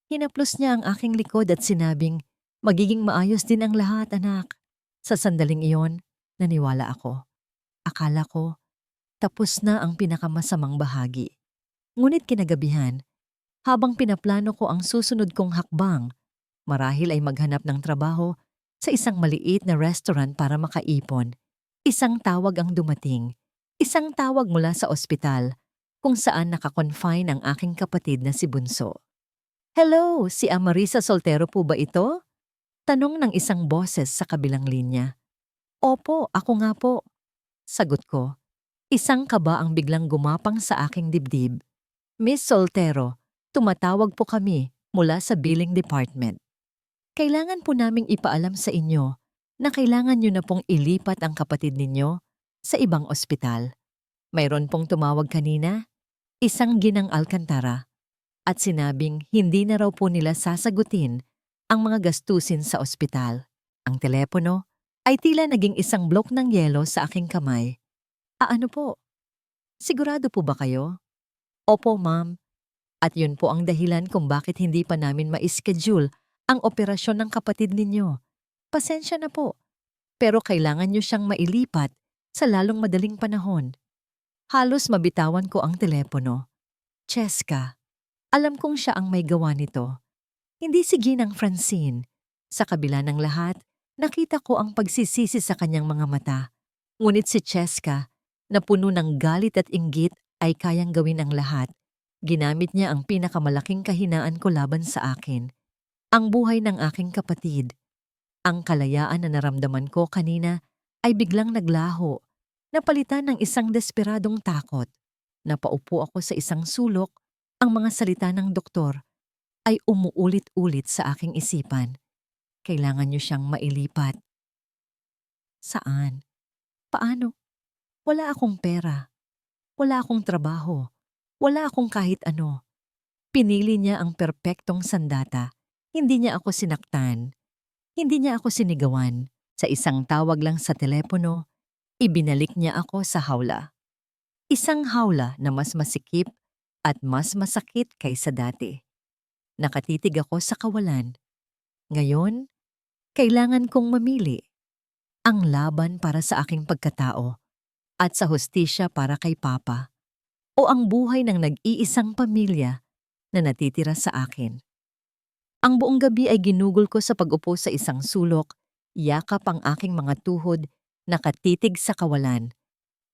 Hinaplos niya ang aking likod at sinabing, magiging maayos din ang lahat, anak. Sa sandaling iyon, naniwala ako. Akala ko, tapos na ang pinakamasamang bahagi. Ngunit kinagabihan, habang pinaplano ko ang susunod kong hakbang, marahil ay maghanap ng trabaho sa isang maliit na restaurant para makaipon, isang tawag ang dumating. Isang tawag mula sa ospital kung saan nakakonfine ang aking kapatid na si Bunso. Hello, si Amarisa Soltero po ba ito? Tanong ng isang boses sa kabilang linya. Opo, ako nga po. Sagot ko. Isang kaba ang biglang gumapang sa aking dibdib. Miss Soltero, tumatawag po kami mula sa billing department. Kailangan po naming ipaalam sa inyo na kailangan nyo na pong ilipat ang kapatid ninyo sa ibang ospital. Mayroon pong tumawag kanina, isang ginang Alcantara, at sinabing hindi na raw po nila sasagutin ang mga gastusin sa ospital. Ang telepono ay tila naging isang blok ng yelo sa aking kamay. Ano po? Sigurado po ba kayo? Opo, ma'am. At yun po ang dahilan kung bakit hindi pa namin ma-schedule ang operasyon ng kapatid ninyo. Pasensya na po, pero kailangan nyo siyang mailipat sa lalong madaling panahon. Halos mabitawan ko ang telepono. Cheska, alam kong siya ang may gawa nito. Hindi si Ginang Francine. Sa kabila ng lahat, nakita ko ang pagsisisi sa kanyang mga mata. Ngunit si Cheska, na puno ng galit at inggit, ay kayang gawin ang lahat. Ginamit niya ang pinakamalaking kahinaan ko laban sa akin. Ang buhay ng aking kapatid. Ang kalayaan na naramdaman ko kanina ay biglang naglaho, napalitan ng isang desperadong takot. Napaupo ako sa isang sulok, ang mga salita ng doktor ay umuulit-ulit sa aking isipan. Kailangan niyo siyang mailipat. Saan? Paano? Wala akong pera. Wala akong trabaho. Wala akong kahit ano. Pinili niya ang perpektong sandata. Hindi niya ako sinaktan. Hindi niya ako sinigawan. Sa isang tawag lang sa telepono, ibinalik niya ako sa hawla. Isang hawla na mas masikip at mas masakit kaysa dati. Nakatitig ako sa kawalan. Ngayon, kailangan kong mamili. Ang laban para sa aking pagkatao at sa hustisya para kay Papa o ang buhay ng nag-iisang pamilya na natitira sa akin. Ang buong gabi ay ginugol ko sa pag-upo sa isang sulok, yakap ang aking mga tuhod, nakatitig sa kawalan.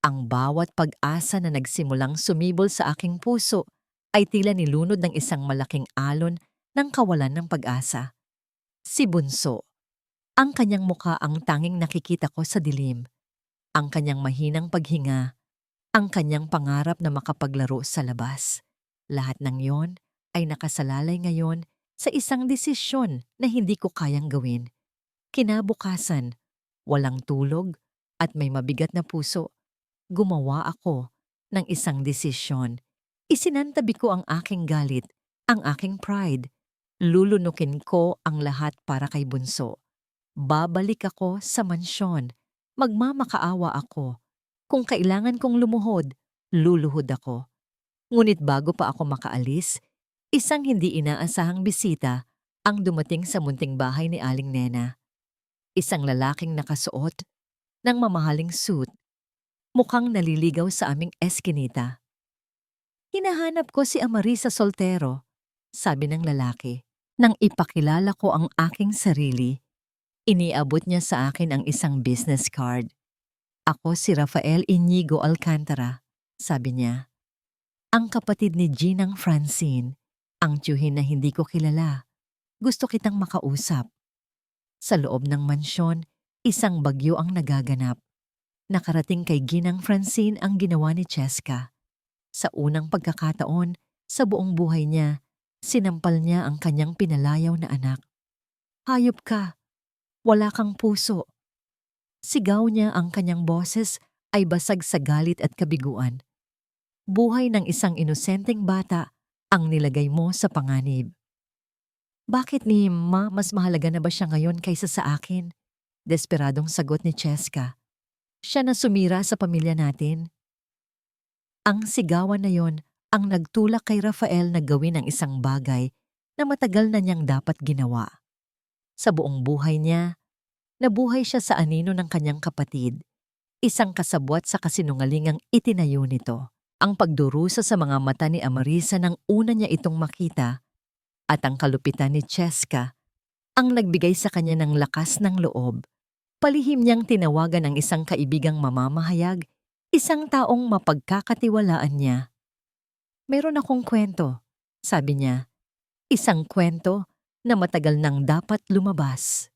Ang bawat pag-asa na nagsimulang sumibol sa aking puso ay tila nilunod ng isang malaking alon ng kawalan ng pag-asa. Si Bunso. Ang kanyang muka ang tanging nakikita ko sa dilim. Ang kanyang mahinang paghinga, ang kanyang pangarap na makapaglaro sa labas. Lahat ng yon ay nakasalalay ngayon sa isang desisyon na hindi ko kayang gawin. Kinabukasan, walang tulog at may mabigat na puso, gumawa ako ng isang desisyon. Isinantabi ko ang aking galit, ang aking pride. Lulunukin ko ang lahat para kay Bunso. Babalik ako sa mansyon. Magmamakaawa ako. Kung kailangan kong lumuhod, luluhod ako. Ngunit bago pa ako makaalis, isang hindi inaasahang bisita ang dumating sa munting bahay ni Aling Nena. Isang lalaking nakasuot ng mamahaling suit, mukhang naliligaw sa aming eskinita. Hinahanap ko si Amarisa Soltero, sabi ng lalaki. Nang ipakilala ko ang aking sarili, iniabot niya sa akin ang isang business card. Ako si Rafael Inigo Alcantara, sabi niya. Ang kapatid ni Ginang Francine, ang tiyuhin na hindi ko kilala. Gusto kitang makausap. Sa loob ng mansyon, isang bagyo ang nagaganap. Nakarating kay Ginang Francine ang ginawa ni Cheska. Sa unang pagkakataon, sa buong buhay niya, sinampal niya ang kanyang pinalayaw na anak. Hayop ka! Wala kang puso! Sigaw niya, ang kanyang boses ay basag sa galit at kabiguan. Buhay ng isang inosenteng bata ang nilagay mo sa panganib. Bakit ni Ma mas mahalaga na ba siya ngayon kaysa sa akin? Desperadong sagot ni Cheska. Siya na sumira sa pamilya natin. Ang sigawan na yon ang nagtulak kay Rafael na gawin ang isang bagay na matagal na niyang dapat ginawa. Sa buong buhay niya, nabuhay siya sa anino ng kanyang kapatid, isang kasabwat sa kasinungalingang itinayo nito. Ang pagdurusa sa mga mata ni Amarisa nang una niya itong makita at ang kalupitan ni Cheska ang nagbigay sa kanya ng lakas ng loob. Palihim niyang tinawagan ang isang kaibigang mamamahayag, isang taong mapagkakatiwalaan niya. Meron akong kwento, sabi niya. Isang kwento na matagal nang dapat lumabas.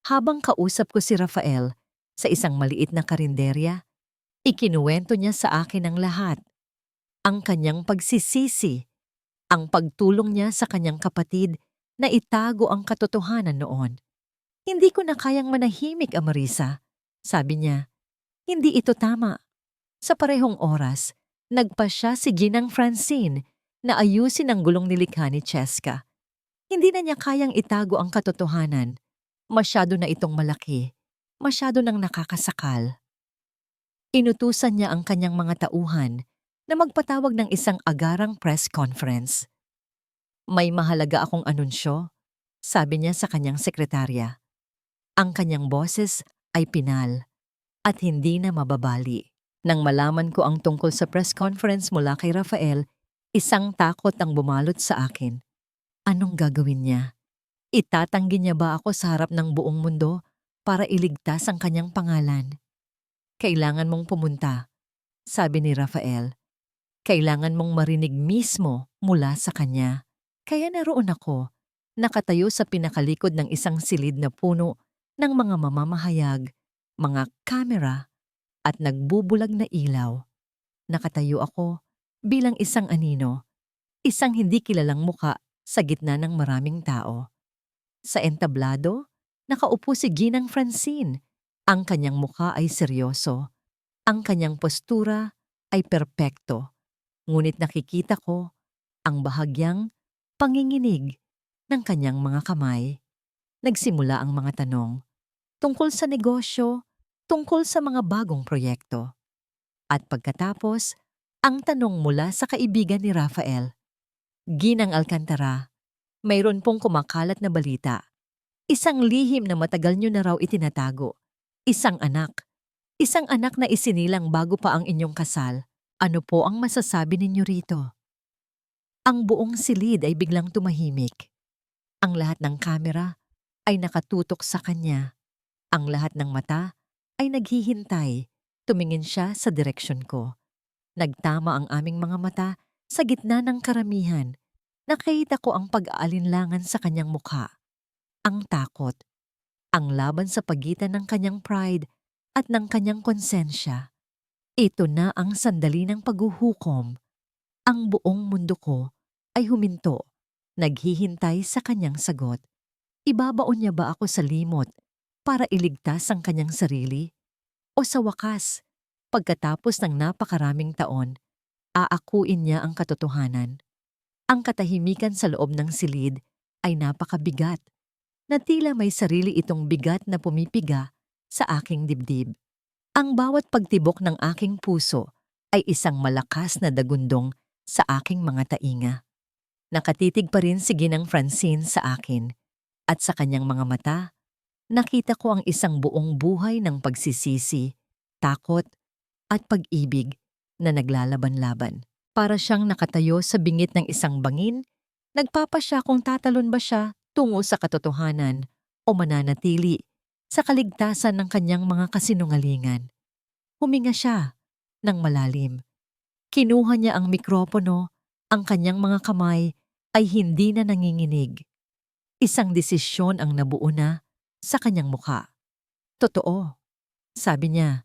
Habang kausap ko si Rafael sa isang maliit na karinderya, ikinuwento niya sa akin ang lahat. Ang kanyang pagsisisi, ang pagtulong niya sa kanyang kapatid na itago ang katotohanan noon. Hindi ko na kayang manahimik, Amarisa. Sabi niya, hindi ito tama. Sa parehong oras, nagpa siya si Ginang Francine na ayusin ang gulong nilikha ni Cheska. Hindi na niya kayang itago ang katotohanan. Masyado na itong malaki. Masyado nang nakakasakal. Inutusan niya ang kanyang mga tauhan na magpatawag ng isang agarang press conference. May mahalaga akong anunsyo, sabi niya sa kanyang sekretarya. Ang kanyang boses ay pinal at hindi na mababali. Nang malaman ko ang tungkol sa press conference mula kay Rafael, isang takot ang bumalot sa akin. Anong gagawin niya? Itatanggi niya ba ako sa harap ng buong mundo para iligtas ang kanyang pangalan? Kailangan mong pumunta, sabi ni Rafael. Kailangan mong marinig mismo mula sa kanya. Kaya naroon ako, nakatayo sa pinakalikod ng isang silid na puno ng mga mamamahayag, mga kamera at nagbubulag na ilaw. Nakatayo ako bilang isang anino, isang hindi kilalang muka sa gitna ng maraming tao. Sa entablado, nakaupo si Ginang Francine. Ang kanyang muka ay seryoso. Ang kanyang postura ay perpekto. Ngunit nakikita ko ang bahagyang panginginig ng kanyang mga kamay. Nagsimula ang mga tanong tungkol sa negosyo, tungkol sa mga bagong proyekto. At pagkatapos, ang tanong mula sa kaibigan ni Rafael. Ginang Alcantara, mayroon pong kumakalat na balita. Isang lihim na matagal nyo na raw itinatago. Isang anak na isinilang bago pa ang inyong kasal. Ano po ang masasabi ninyo rito? Ang buong silid ay biglang tumahimik. Ang lahat ng kamera ay nakatutok sa kanya. Ang lahat ng mata ay naghihintay. Tumingin siya sa direksyon ko. Nagtama ang aming mga mata sa gitna ng karamihan. Nakita ko ang pag-aalinlangan sa kanyang mukha. Ang takot. Ang laban sa pagitan ng kanyang pride at ng kanyang konsensya. Ito na ang sandali ng paghuhukom. Ang buong mundo ko ay huminto, naghihintay sa kanyang sagot. Ibabaon niya ba ako sa limot para iligtas ang kanyang sarili? O sa wakas, pagkatapos ng napakaraming taon, aakuin niya ang katotohanan? Ang katahimikan sa loob ng silid ay napakabigat, na tila may sarili itong bigat na pumipiga sa aking dibdib. Ang bawat pagtibok ng aking puso ay isang malakas na dagundong sa aking mga tainga. Nakatitig pa rin si Ginang Francine sa akin, at sa kanyang mga mata, nakita ko ang isang buong buhay ng pagsisisi, takot, at pag-ibig na naglalaban-laban. Para siyang nakatayo sa bingit ng isang bangin, nagpapasya kung tatalon ba siya tungo sa katotohanan o mananatili sa kaligtasan ng kanyang mga kasinungalingan. Huminga siya ng malalim. Kinuha niya ang mikropono, ang kanyang mga kamay ay hindi na nanginginig. Isang desisyon ang nabuo na sa kanyang mukha. Totoo, sabi niya.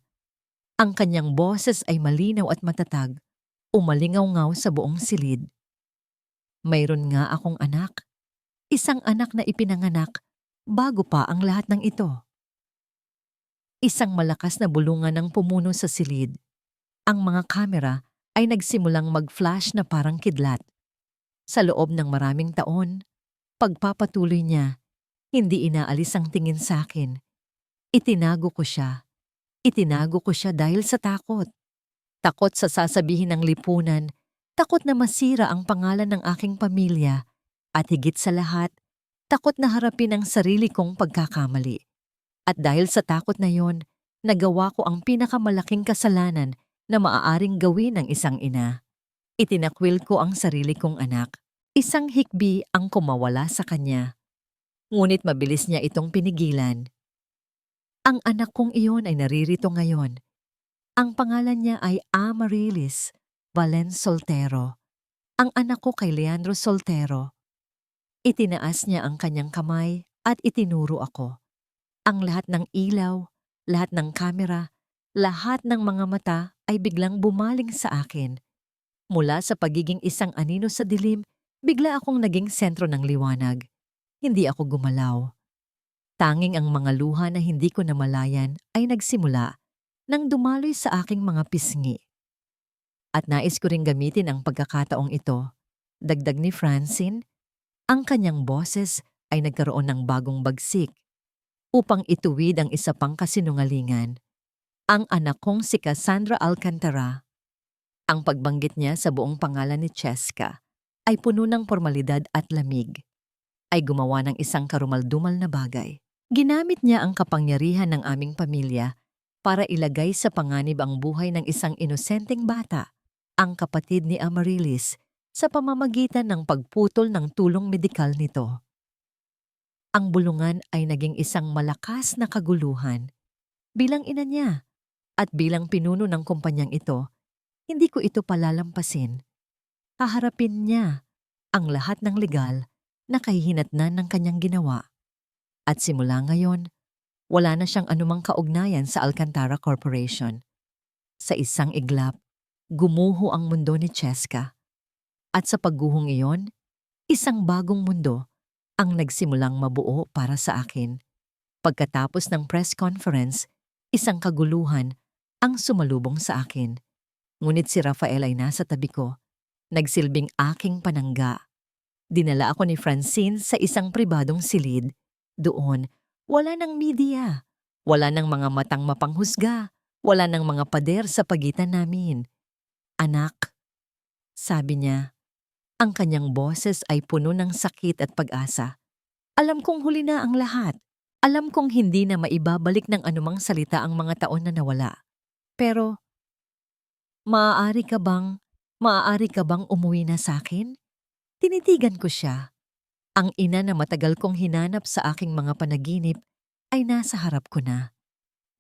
Ang kanyang boses ay malinaw at matatag, umalingaw-ngaw sa buong silid. Mayroon nga akong anak. Isang anak na ipinanganak bago pa ang lahat ng ito. Isang malakas na bulungan ang pumuno sa silid. Ang mga kamera ay nagsimulang mag-flash na parang kidlat. Sa loob ng maraming taon, pagpapatuloy niya, hindi inaalis ang tingin sa akin. Itinago ko siya. Itinago ko siya dahil sa takot. Takot sa sasabihin ng lipunan, takot na masira ang pangalan ng aking pamilya, at higit sa lahat, takot na harapin ang sarili kong pagkakamali. At dahil sa takot na yon, nagawa ko ang pinakamalaking kasalanan na maaaring gawin ng isang ina. Itinakwil ko ang sarili kong anak. Isang hikbi ang kumawala sa kanya. Ngunit mabilis niya itong pinigilan. Ang anak kong iyon ay naririto ngayon. Ang pangalan niya ay Amarilis Valen Soltero. Ang anak ko kay Leandro Soltero. Itinaas niya ang kanyang kamay at itinuro ako. Ang lahat ng ilaw, lahat ng kamera, lahat ng mga mata ay biglang bumaling sa akin. Mula sa pagiging isang anino sa dilim, bigla akong naging sentro ng liwanag. Hindi ako gumalaw. Tanging ang mga luha na hindi ko namalayan ay nagsimula nang dumaloy sa aking mga pisngi. At nais ko ring gamitin ang pagkakataong ito. Dagdag ni Francine, ang kanyang boses ay nagkaroon ng bagong bagsik upang ituwid ang isa pang kasinungalingan. Ang anak kong si Cassandra Alcantara. Ang pagbanggit niya sa buong pangalan ni Cheska ay puno ng formalidad at lamig. Ay gumawa ng isang karumaldumal na bagay. Ginamit niya ang kapangyarihan ng aming pamilya para ilagay sa panganib ang buhay ng isang inosenteng bata, ang kapatid ni Amaryllis, sa pamamagitan ng pagputol ng tulong medikal nito. Ang bulungan ay naging isang malakas na kaguluhan. Bilang ina niya at bilang pinuno ng kumpanyang ito, hindi ko ito palalampasin. Haharapin niya ang lahat ng legal na kahihinatnan ng kanyang ginawa. At simula ngayon, wala na siyang anumang kaugnayan sa Alcantara Corporation. Sa isang iglap, gumuho ang mundo ni Cheska. At sa pagguhong iyon, isang bagong mundo ang nagsimulang mabuo para sa akin. Pagkatapos ng press conference, isang kaguluhan ang sumalubong sa akin. Ngunit si Rafael ay nasa tabi ko, nagsilbing aking panangga. Dinala ako ni Francine sa isang pribadong silid. Doon, wala ng media, wala ng mga matang mapanghusga, wala ng mga pader sa pagitan namin. Anak, sabi niya, ang kanyang boses ay puno ng sakit at pag-asa. Alam kong huli na ang lahat. Alam kong hindi na maibabalik ng anumang salita ang mga taon na nawala. Pero, maaari ka bang umuwi na sa akin? Tinitigan ko siya. Ang ina na matagal kong hinanap sa aking mga panaginip ay nasa harap ko na.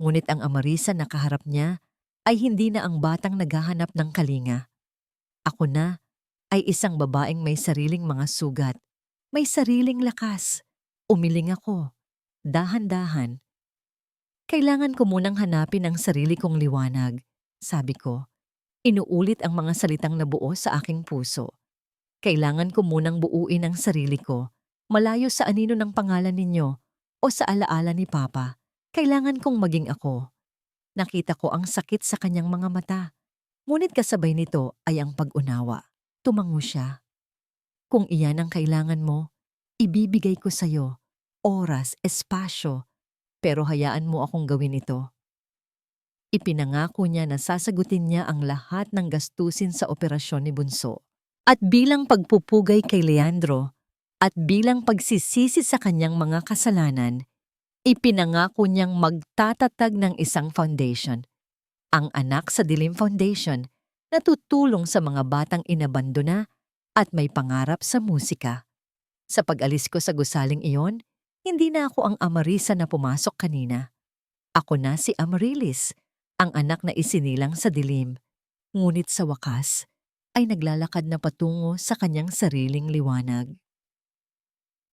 Ngunit ang Amarisa na kaharap niya ay hindi na ang batang naghahanap ng kalinga. Ako na ay isang babaeng may sariling mga sugat, may sariling lakas. Umiling ako, dahan-dahan. Kailangan ko munang hanapin ang sarili kong liwanag, sabi ko. Inuulit ang mga salitang nabuo sa aking puso. Kailangan ko munang buuin ang sarili ko, malayo sa anino ng pangalan ninyo o sa alaala ni Papa. Kailangan kong maging ako. Nakita ko ang sakit sa kanyang mga mata. Ngunit kasabay nito ay ang pag-unawa. Tumango siya. Kung iyan ang kailangan mo, ibibigay ko sa'yo. Oras, espasyo. Pero hayaan mo akong gawin ito. Ipinangako niya na sasagutin niya ang lahat ng gastusin sa operasyon ni Bunso. At bilang pagpupugay kay Leandro at bilang pagsisisi sa kanyang mga kasalanan, ipinangako niyang magtatatag ng isang foundation, ang Anak sa Dilim Foundation, na tutulong sa mga batang inabandona at may pangarap sa musika. Sa pag-alis ko sa gusaling iyon, hindi na ako ang Amarisa na pumasok kanina. Ako na si Amaryllis, ang anak na isinilang sa dilim. Ngunit sa wakas, ay naglalakad na patungo sa kanyang sariling liwanag.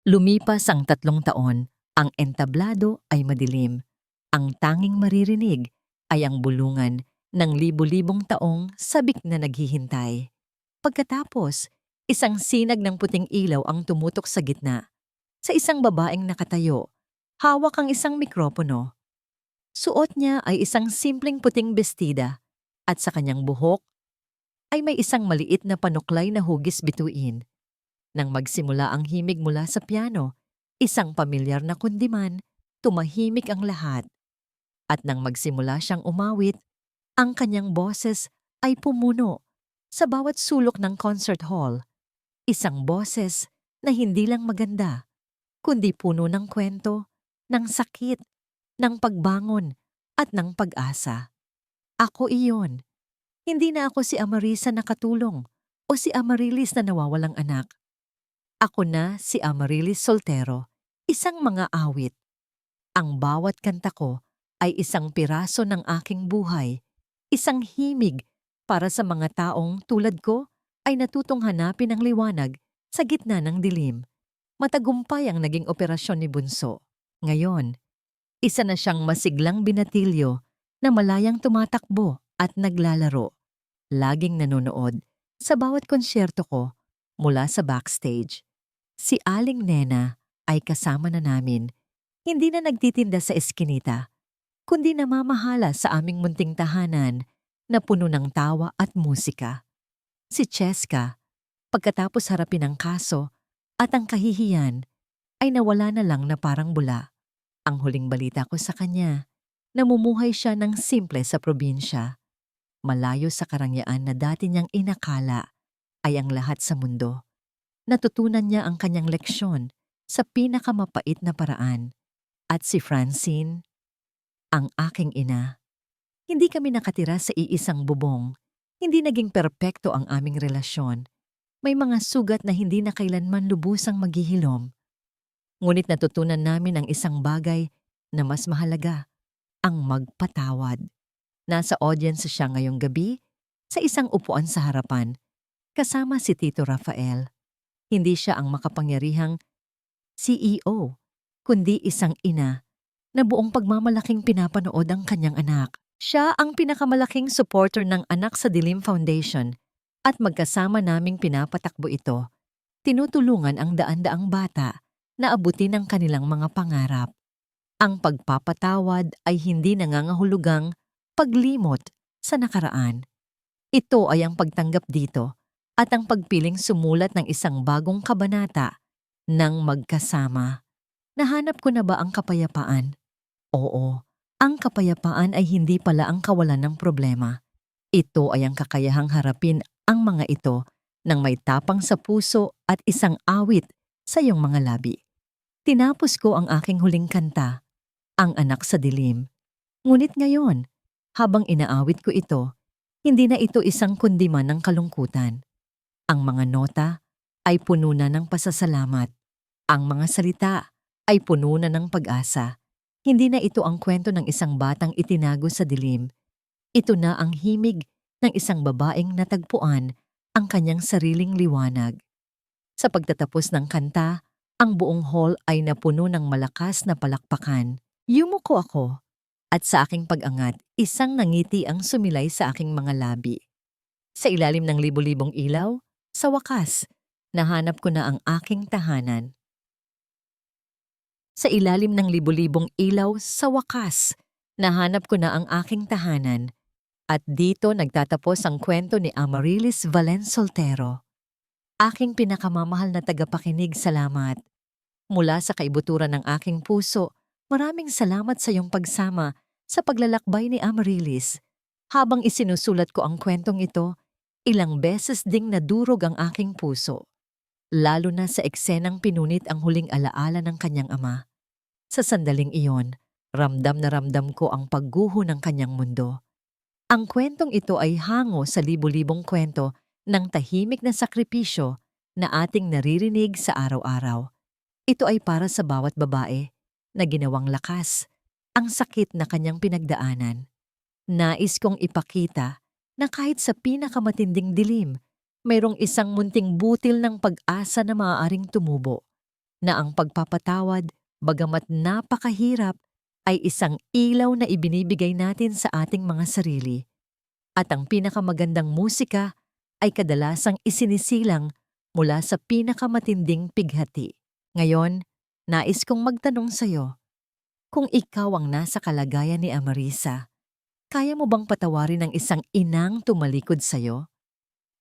Lumipas ang 3 taon, ang entablado ay madilim. Ang tanging maririnig ay ang bulungan ng libu-libong taong sabik na naghihintay. Pagkatapos, isang sinag ng puting ilaw ang tumutok sa gitna. Sa isang babaeng nakatayo, hawak ang isang mikropono. Suot niya ay isang simpleng puting bestida at sa kanyang buhok ay may isang maliit na panuklay na hugis bituin. Nang magsimula ang himig mula sa piano, isang pamilyar na kundiman, tumahimik ang lahat. At nang magsimula siyang umawit, ang kanyang boses ay pumuno sa bawat sulok ng concert hall. Isang boses na hindi lang maganda, kundi puno ng kwento, ng sakit, ng pagbangon at ng pag-asa. Ako iyon. Hindi na ako si Amarisa na katulong o si Amaryllis na nawawalang anak. Ako na si Amaryllis Soltero, isang mga awit. Ang bawat kanta ko ay isang piraso ng aking buhay, isang himig para sa mga taong tulad ko ay natutong hanapin ang liwanag sa gitna ng dilim. Matagumpay ang naging operasyon ni Bunso. Ngayon, isa na siyang masiglang binatilyo na malayang tumatakbo at naglalaro. Laging nanonood sa bawat konsyerto ko mula sa backstage. Si Aling Nena ay kasama na namin. Hindi na nagtitinda sa eskinita, kundi namamahala sa aming munting tahanan na puno ng tawa at musika. Si Cheska, pagkatapos harapin ang kaso at ang kahihiyan, ay nawala na lang na parang bula. Ang huling balita ko sa kanya, namumuhay siya ng simple sa probinsya. Malayo sa karangyaan na dati niyang inakala ay ang lahat sa mundo. Natutunan niya ang kanyang leksyon sa pinakamapait na paraan. At si Francine, ang aking ina. Hindi kami nakatira sa iisang bubong. Hindi naging perpekto ang aming relasyon. May mga sugat na hindi na kailanman lubusang maghihilom. Ngunit natutunan namin ang isang bagay na mas mahalaga, ang magpatawad. Nasa audience siya ngayong gabi sa isang upuan sa harapan, kasama si Tito Rafael. Hindi siya ang makapangyarihang CEO, kundi isang ina na buong pagmamalaking pinapanood ang kanyang anak. Siya ang pinakamalaking supporter ng Anak sa Dilim Foundation at magkasama naming pinapatakbo ito. Tinutulungan ang daan-daang bata na abutin ang kanilang mga pangarap. Ang pagpapatawad ay hindi nangangahulugang paglimot sa nakaraan. Ito ay ang pagtanggap dito at ang pagpiling sumulat ng isang bagong kabanata ng magkasama. Nahanap ko na ba ang kapayapaan? Oo, ang kapayapaan ay hindi pala ang kawalan ng problema. Ito ay ang kakayahang harapin ang mga ito nang may tapang sa puso at isang awit sa iyong mga labi. Tinapos ko ang aking huling kanta, Ang Anak sa Dilim. Ngunit ngayon, habang inaawit ko ito, hindi na ito isang kundiman ng kalungkutan. Ang mga nota ay puno na ng pasasalamat. Ang mga salita ay puno na ng pag-asa. Hindi na ito ang kwento ng isang batang itinago sa dilim. Ito na ang himig ng isang babaeng natagpuan ang kanyang sariling liwanag. Sa pagtatapos ng kanta, ang buong hall ay napuno ng malakas na palakpakan. Yumuko ako, at sa aking pag-angat, isang nangiti ang sumilay sa aking mga labi. Sa ilalim ng libu-libong ilaw, sa wakas, nahanap ko na ang aking tahanan. Sa ilalim ng libu-libong ilaw, sa wakas, nahanap ko na ang aking tahanan. At dito nagtatapos ang kwento ni Amarilis Valensoltero. Aking pinakamamahal na tagapakinig, salamat. Mula sa kaibuturan ng aking puso, maraming salamat sa iyong pagsama sa paglalakbay ni Amarilis. Habang isinusulat ko ang kwentong ito, ilang beses ding nadurog ang aking puso. Lalo na sa eksenang pinunit ang huling alaala ng kanyang ama. Sa sandaling iyon, ramdam na ramdam ko ang pagguho ng kanyang mundo. Ang kwentong ito ay hango sa libu-libong kwento ng tahimik na sakripisyo na ating naririnig sa araw-araw. Ito ay para sa bawat babae na ginawang lakas ang sakit na kanyang pinagdaanan. Nais kong ipakita na kahit sa pinakamatinding dilim, mayroong isang munting butil ng pag-asa na maaaring tumubo, na ang pagpapatawad, bagamat napakahirap, ay isang ilaw na ibinibigay natin sa ating mga sarili. At ang pinakamagandang musika ay kadalasang isinisilang mula sa pinakamatinding pighati. Ngayon, nais kong magtanong sa'yo, kung ikaw ang nasa kalagayan ni Amarisa, kaya mo bang patawarin ang isang inang tumalikod sa'yo?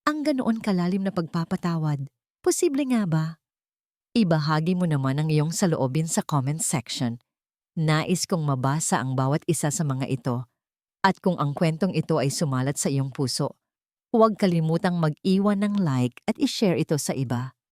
Ang ganoon kalalim na pagpapatawad, posible nga ba? Ibahagi mo naman ang iyong saloobin sa comment section. Nais kong mabasa ang bawat isa sa mga ito. At kung ang kwentong ito ay sumalat sa iyong puso, huwag kalimutang mag-iwan ng like at i-share ito sa iba.